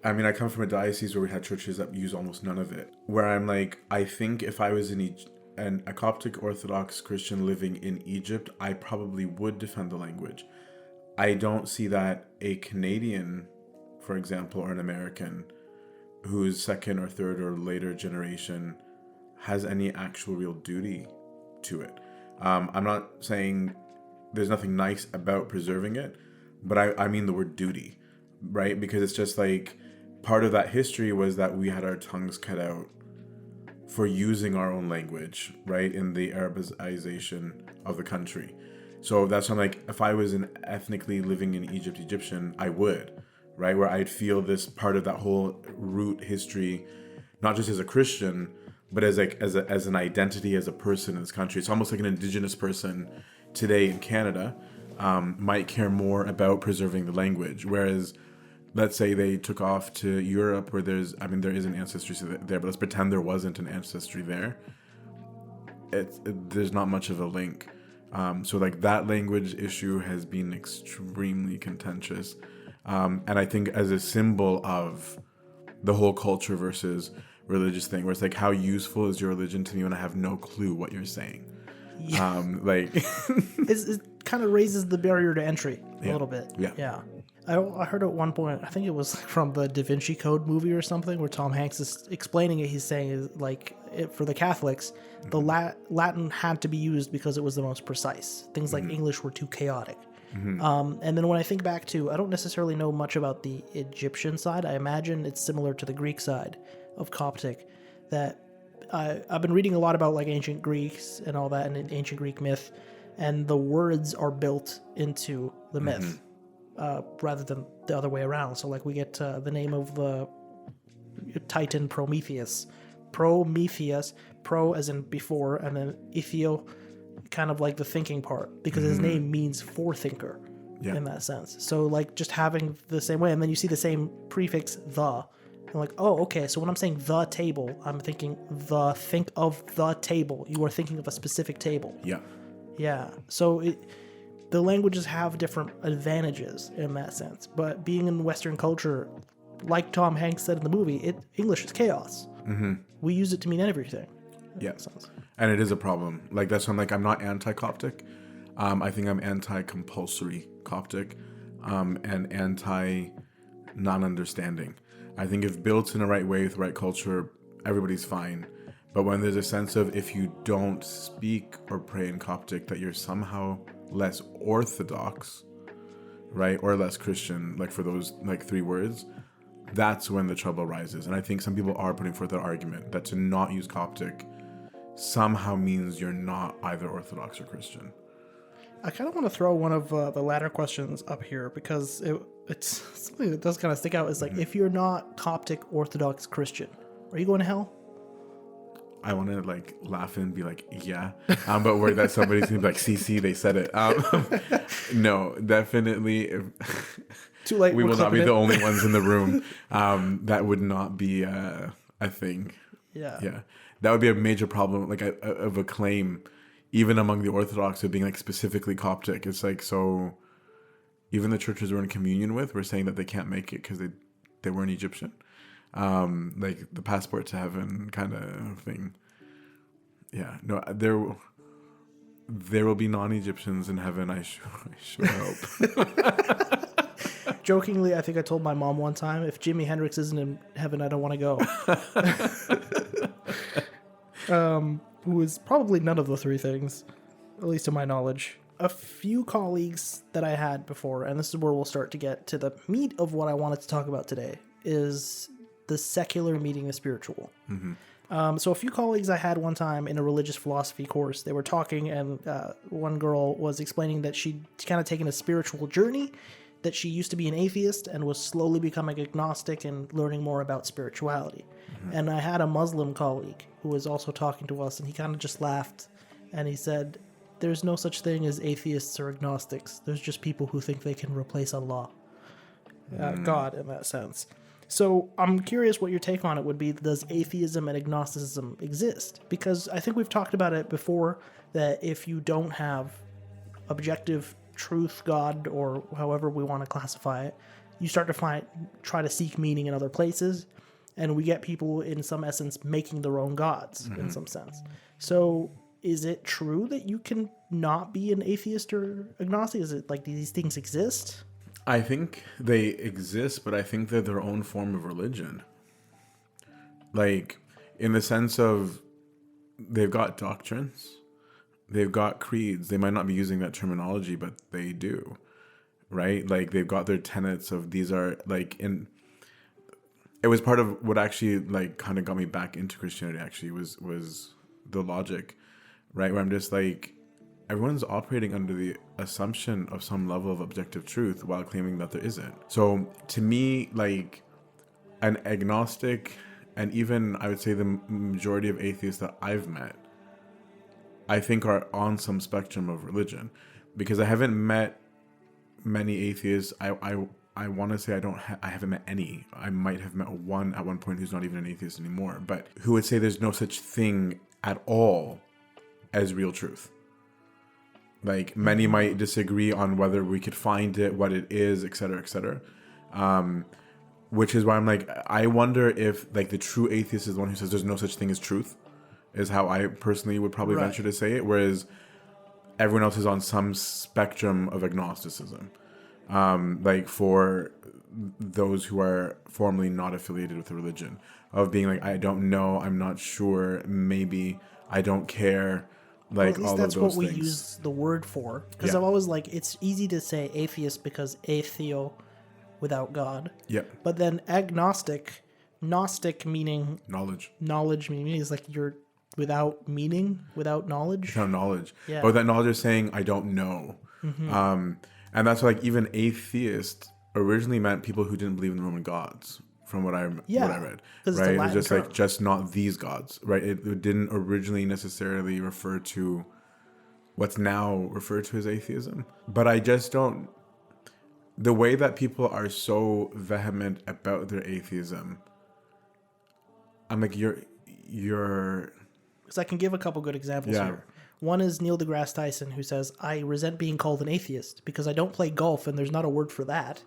Speaker 2: I come from a diocese where we had churches that use almost none of it. Where I'm like, I think if I was a Coptic Orthodox Christian living in Egypt, I probably would defend the language. I don't see that a Canadian, for example, or an American who's second or third or later generation has any actual real duty to it. I'm not saying there's nothing nice about preserving it, but I mean the word duty, right? Because it's just like part of that history was that we had our tongues cut out for using our own language, right, in the Arabization of the country. So that's why I'm like, if I was ethnically living in Egyptian, I would, right, where I'd feel this part of that whole root history, not just as a Christian, but as like as an identity, as a person in this country. It's almost like an Indigenous person today in Canada might care more about preserving the language, whereas let's say they took off to Europe, where there is an ancestry there, but let's pretend there wasn't an ancestry there. There's not much of a link. So like that language issue has been extremely contentious. And I think as a symbol of the whole culture versus religious thing, where it's like, how useful is your religion to me when I have no clue what you're saying? Yeah.
Speaker 1: It kind of raises the barrier to entry a little bit.
Speaker 2: Yeah.
Speaker 1: I heard at one point, I think it was from the Da Vinci Code movie or something, where Tom Hanks is explaining it. He's saying for the Catholics, the Latin had to be used because it was the most precise. Things like English were too chaotic. And then when I think back to, I don't necessarily know much about the Egyptian side. I imagine it's similar to the Greek side of Coptic. That I've been reading a lot about like ancient Greeks and all that, and ancient Greek myth, and the words are built into the myth. Rather than the other way around. So like we get the name of the Titan Prometheus, pro as in before, and then Ethio, kind of like the thinking part, because his name means forethinker in that sense. So like just having the same way, and then you see the same prefix the, and like, oh, okay, so when I'm saying the table, I'm thinking think of the table. You are thinking of a specific table. Yeah. So the languages have different advantages in that sense, but being in Western culture, like Tom Hanks said in the movie, English is chaos. We use it to mean everything.
Speaker 2: And it is a problem. Like that's why I'm like, I'm not anti-Coptic. I think I'm anti-compulsory Coptic, and anti-non-understanding. I think if built in the right way with the right culture, everybody's fine. But when there's a sense of, if you don't speak or pray in Coptic, that you're somehow less orthodox, right, or less Christian, like for those like 3 words, that's when the trouble rises. And I think some people are putting forth that argument that to not use Coptic somehow means you're not either Orthodox or Christian.
Speaker 1: I kind of want to throw one of the latter questions up here, because it's something that does kind of stick out. Is like, if you're not Coptic Orthodox Christian, are you going to hell?
Speaker 2: I want to like laugh and be like, yeah, but worried that somebody's gonna be like, CC, they said it. No, definitely.
Speaker 1: Too late.
Speaker 2: We will not be the only ones in the room. That would not be a thing. Yeah, that would be a major problem, like of a claim, even among the Orthodox, of being like specifically Coptic. It's like, so even the churches we're in communion with, we're saying that they can't make it because they weren't Egyptian. Like the passport to heaven kind of thing. Yeah, no, there will be non-Egyptians in heaven. I sure hope.
Speaker 1: Jokingly, I think I told my mom one time, if Jimi Hendrix isn't in heaven, I don't want to go. Who is probably none of the 3 things, at least to my knowledge. A few colleagues that I had before, and this is where we'll start to get to the meat of what I wanted to talk about today, is the secular meeting the spiritual. So a few colleagues I had one time in a religious philosophy course, they were talking, and one girl was explaining that she'd kind of taken a spiritual journey, that she used to be an atheist and was slowly becoming agnostic and learning more about spirituality. And I had a Muslim colleague who was also talking to us, and he kind of just laughed, and he said, there's no such thing as atheists or agnostics. There's just people who think they can replace Allah, God, in that sense. So I'm curious what your take on it would be. Does atheism and agnosticism exist? Because I think we've talked about it before, that if you don't have objective truth, God, or however we want to classify it, you start to try to seek meaning in other places, and we get people, in some essence, making their own gods, in some sense. So is it true that you can not be an atheist or agnostic? Is it like these things exist?
Speaker 2: I think they exist, but I think they're their own form of religion. Like, in the sense of, they've got doctrines, they've got creeds. They might not be using that terminology, but they do, right? Like, they've got their tenets of, these are, like, it was part of what actually, like, kind of got me back into Christianity, actually, was the logic, right? Where I'm just like, everyone's operating under the assumption of some level of objective truth while claiming that there isn't. So to me, like, an agnostic and even I would say the majority of atheists that I've met, I think are on some spectrum of religion, because I haven't met many atheists. I want to say I haven't met any. I might have met one at one point who's not even an atheist anymore, but who would say there's no such thing at all as real truth. Like, many might disagree on whether we could find it, what it is, etc., etc. Which is why I'm like, I wonder if like the true atheist is the one who says there's no such thing as truth, is how I personally would probably venture to say it, whereas everyone else is on some spectrum of agnosticism. Like for those who are formally not affiliated with the religion, of being like, I don't know, I'm not sure, maybe, I don't care, like,
Speaker 1: well, at least
Speaker 2: all
Speaker 1: that's
Speaker 2: of those
Speaker 1: what
Speaker 2: things.
Speaker 1: we use the word for. Because
Speaker 2: Yeah.
Speaker 1: I'm always like, it's easy to say atheist because atheo, without God.
Speaker 2: Yep.
Speaker 1: But then agnostic, gnostic meaning
Speaker 2: Knowledge.
Speaker 1: meaning is like you're without meaning, without knowledge.
Speaker 2: Without knowledge.
Speaker 1: Yeah.
Speaker 2: But that knowledge is saying, I don't know. And that's why, like, even atheist originally meant people who didn't believe in the Roman gods, from what I read.
Speaker 1: 'cause it's a
Speaker 2: Right? It was
Speaker 1: Latin
Speaker 2: just
Speaker 1: term.
Speaker 2: like, just not these gods, right? It didn't originally necessarily refer to what's now referred to as atheism. But I just don't, the way that people are so vehement about their atheism, I'm like, you're
Speaker 1: Because I can give a couple good examples
Speaker 2: Yeah.
Speaker 1: here. One is Neil deGrasse Tyson, who says, I resent being called an atheist because I don't play golf and there's not a word for that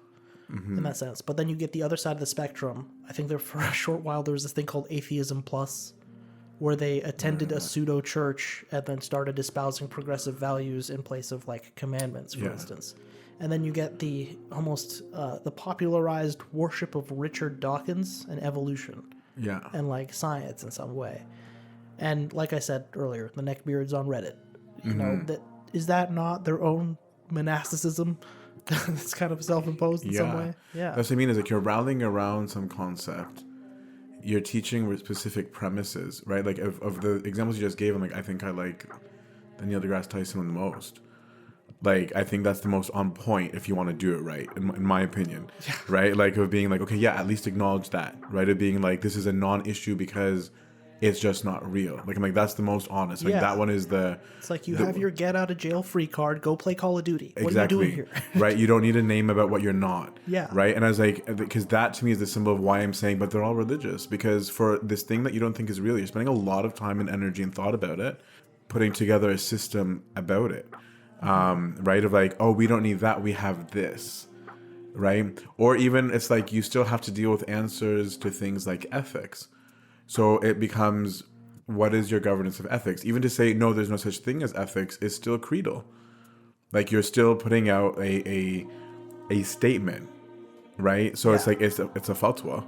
Speaker 1: in that sense. But then you get the other side of the spectrum. I think there for a short while there was this thing called Atheism Plus, where they attended a pseudo church and then started espousing progressive values in place of like commandments, for instance. And then you get the almost the popularized worship of Richard Dawkins and evolution
Speaker 2: yeah.
Speaker 1: and like science in some way. And like I said earlier, the neckbeards on Reddit, you know, that is that not their own monasticism? It's kind of self-imposed in some way. Yeah.
Speaker 2: That's what I mean, is like you're rallying around some concept. You're teaching with specific premises, right? Like of the examples you just gave, I think I like the Neil deGrasse Tyson one the most. Like, I think that's the most on point if you want to do it right, in my opinion. Yeah. Right? Like, of being like, okay, yeah, at least acknowledge that, right? Of being like, this is a non-issue because it's just not real. Like, I'm like, that's the most honest. Like, that one is the...
Speaker 1: It's like you have your get-out-of-jail-free card, go play Call of Duty. What
Speaker 2: Exactly.
Speaker 1: are you doing here?
Speaker 2: Right? You don't need a name about what you're not.
Speaker 1: Yeah.
Speaker 2: Right? And I was like, because that to me is the symbol of why I'm saying, but they're all religious. Because for this thing that you don't think is real, you're spending a lot of time and energy and thought about it, putting together a system about it. Right? Of like, oh, we don't need that, we have this. Right? Or even it's like you still have to deal with answers to things like ethics. So it becomes, what is your governance of ethics? Even to say, no, there's no such thing as ethics is still creedal. Like, you're still putting out a statement, right? So it's like, it's a fatwa,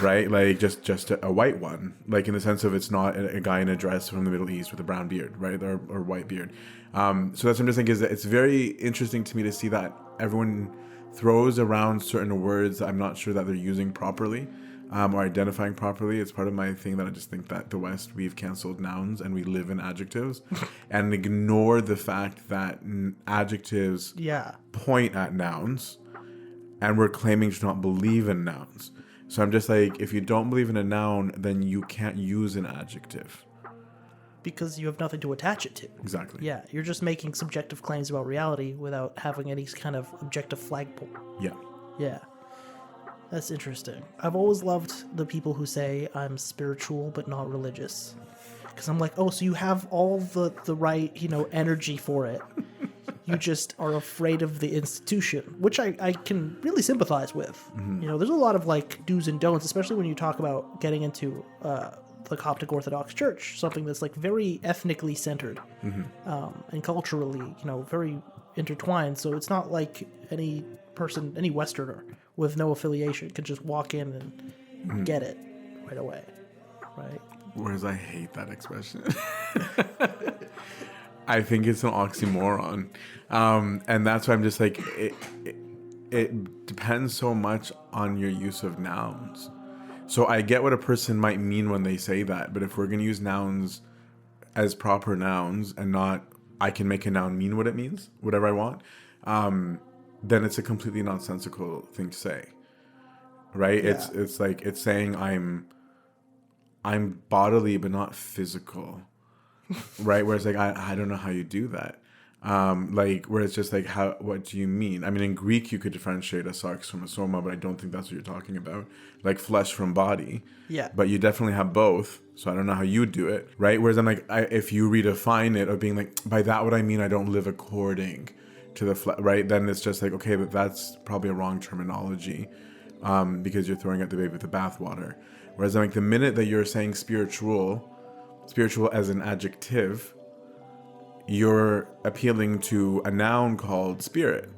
Speaker 2: right? Like, just a white one. Like, in the sense of it's not a guy in a dress from the Middle East with a brown beard, right? Or white beard. So that's what I'm just thinking, is that it's very interesting to me to see that everyone throws around certain words that I'm not sure that they're using properly. Or identifying properly. It's part of my thing that I just think that the West, we've canceled nouns and we live in adjectives and ignore the fact that adjectives point at nouns, and we're claiming to not believe in nouns. So I'm just like, if you don't believe in a noun, then you can't use an adjective.
Speaker 1: Because you have nothing to attach it to.
Speaker 2: Exactly.
Speaker 1: Yeah, you're just making subjective claims about reality without having any kind of objective flagpole.
Speaker 2: Yeah.
Speaker 1: Yeah. That's interesting. I've always loved the people who say I'm spiritual but not religious. Because I'm like, oh, so you have all the right, energy for it. You just are afraid of the institution, which I can really sympathize with. Mm-hmm. There's a lot of like do's and don'ts, especially when you talk about getting into the Coptic Orthodox Church, something that's like very ethnically centered and culturally, very intertwined. So it's not like any person, any Westerner with no affiliation could just walk in and get it right away, right?
Speaker 2: Whereas I hate that expression. I think it's an oxymoron. And that's why I'm just like, it depends so much on your use of nouns. So I get what a person might mean when they say that, but if we're going to use nouns as proper nouns and not, I can make a noun mean what it means, whatever I want, then it's a completely nonsensical thing to say, right? Yeah. It's like, it's saying I'm I'm bodily but not physical, right? Whereas like I don't know how you do that. Like where it's just like what do you mean? I mean, in Greek you could differentiate a sarx from a soma, but I don't think that's what you're talking about, like flesh from body.
Speaker 1: Yeah.
Speaker 2: But you definitely have both, so I don't know how you do it, right? Whereas I'm like, if you redefine it of being like, by that what I mean, I don't live according to the flesh, right? Then it's just like, okay, but that's probably a wrong terminology, because you're throwing out the baby with the bathwater. Whereas I'm like, the minute that you're saying spiritual as an adjective, you're appealing to a noun called spirit.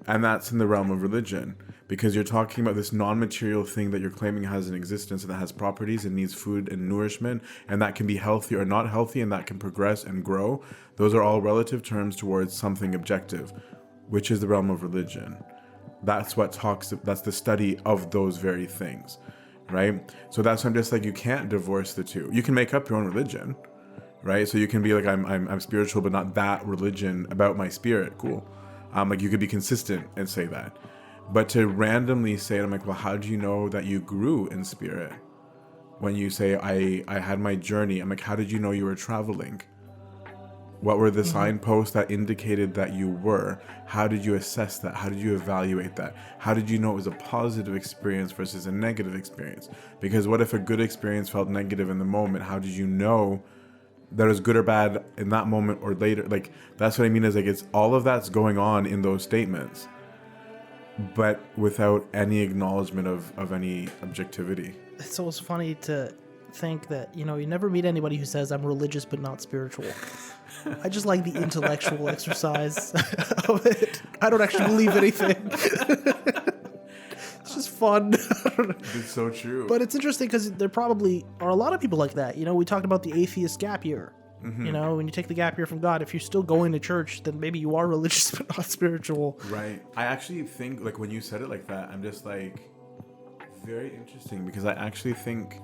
Speaker 2: And that's in the realm of religion, because you're talking about this non-material thing that you're claiming has an existence and that has properties and needs food and nourishment, and that can be healthy or not healthy, and that can progress and grow. Those are all relative terms towards something objective, which is the realm of religion. That's the study of those very things, right? So that's why I'm just like, you can't divorce the two. You can make up your own religion, right? So you can be like, I'm spiritual, but not that religion about my spirit. Cool. Like you could be consistent and say that. But to randomly say it, I'm like, well, how do you know that you grew in spirit? When you say, I had my journey, I'm like, how did you know you were traveling? What were the signposts that indicated that you were? How did you assess that? How did you evaluate that? How did you know it was a positive experience versus a negative experience? Because what if a good experience felt negative in the moment? How did you know that it was good or bad in that moment or later? Like, that's what I mean, is like, it's all of that's going on in those statements, but without any acknowledgement of any objectivity.
Speaker 1: It's always funny to think that, you never meet anybody who says I'm religious but not spiritual. I just like the intellectual exercise of it. I don't actually believe anything. It's just fun.
Speaker 2: It's so true.
Speaker 1: But it's interesting because there probably are a lot of people like that. We talked about the atheist gap year. When you take the gap year from God, if you're still going to church, then maybe you are religious but not spiritual.
Speaker 2: Right. I actually think, like, when you said it like that, I'm just like, very interesting, because I actually think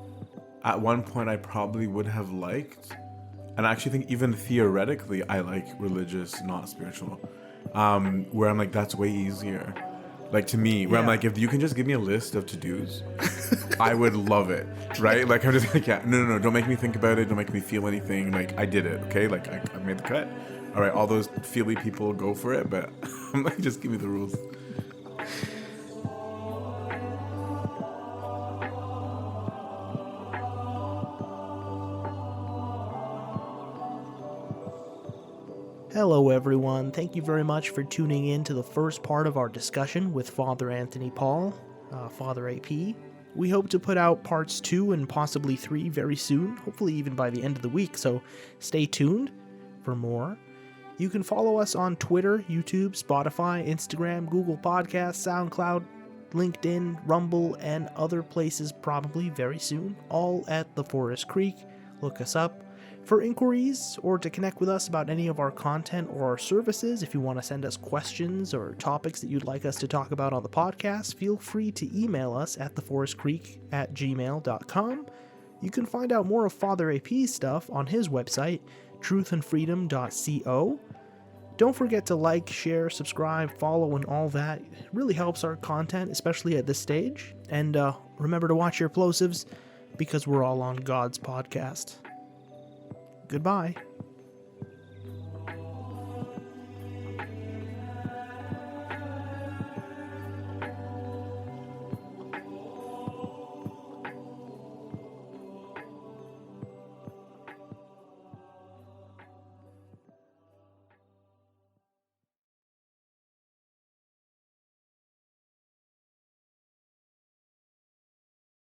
Speaker 2: at one point I probably would have liked, and I actually think even theoretically I like religious, not spiritual, where I'm like, that's way easier. Like, to me, where I'm like, if you can just give me a list of to-dos, I would love it, right? Like, I'm just like, yeah, no, don't make me think about it, don't make me feel anything, like, I did it, okay? Like, I made the cut. All right, all those feely people go for it, but I'm like, just give me the rules.
Speaker 1: Hello everyone, thank you very much for tuning in to the first part of our discussion with Father Antony-Paul, Father AP. We hope to put out parts 2 and possibly 3 very soon, hopefully even by the end of the week, so stay tuned for more. You can follow us on Twitter, YouTube, Spotify, Instagram, Google Podcasts, SoundCloud, LinkedIn, Rumble, and other places probably very soon, all at The Forest Creek. Look us up. For inquiries or to connect with us about any of our content or our services, if you want to send us questions or topics that you'd like us to talk about on the podcast, feel free to email us at theforestcreek@gmail.com. You can find out more of Father AP's stuff on his website, truthandfreedom.co. Don't forget to like, share, subscribe, follow, and all that. It really helps our content, especially at this stage. And remember to watch your plosives, because we're all on God's podcast. Goodbye.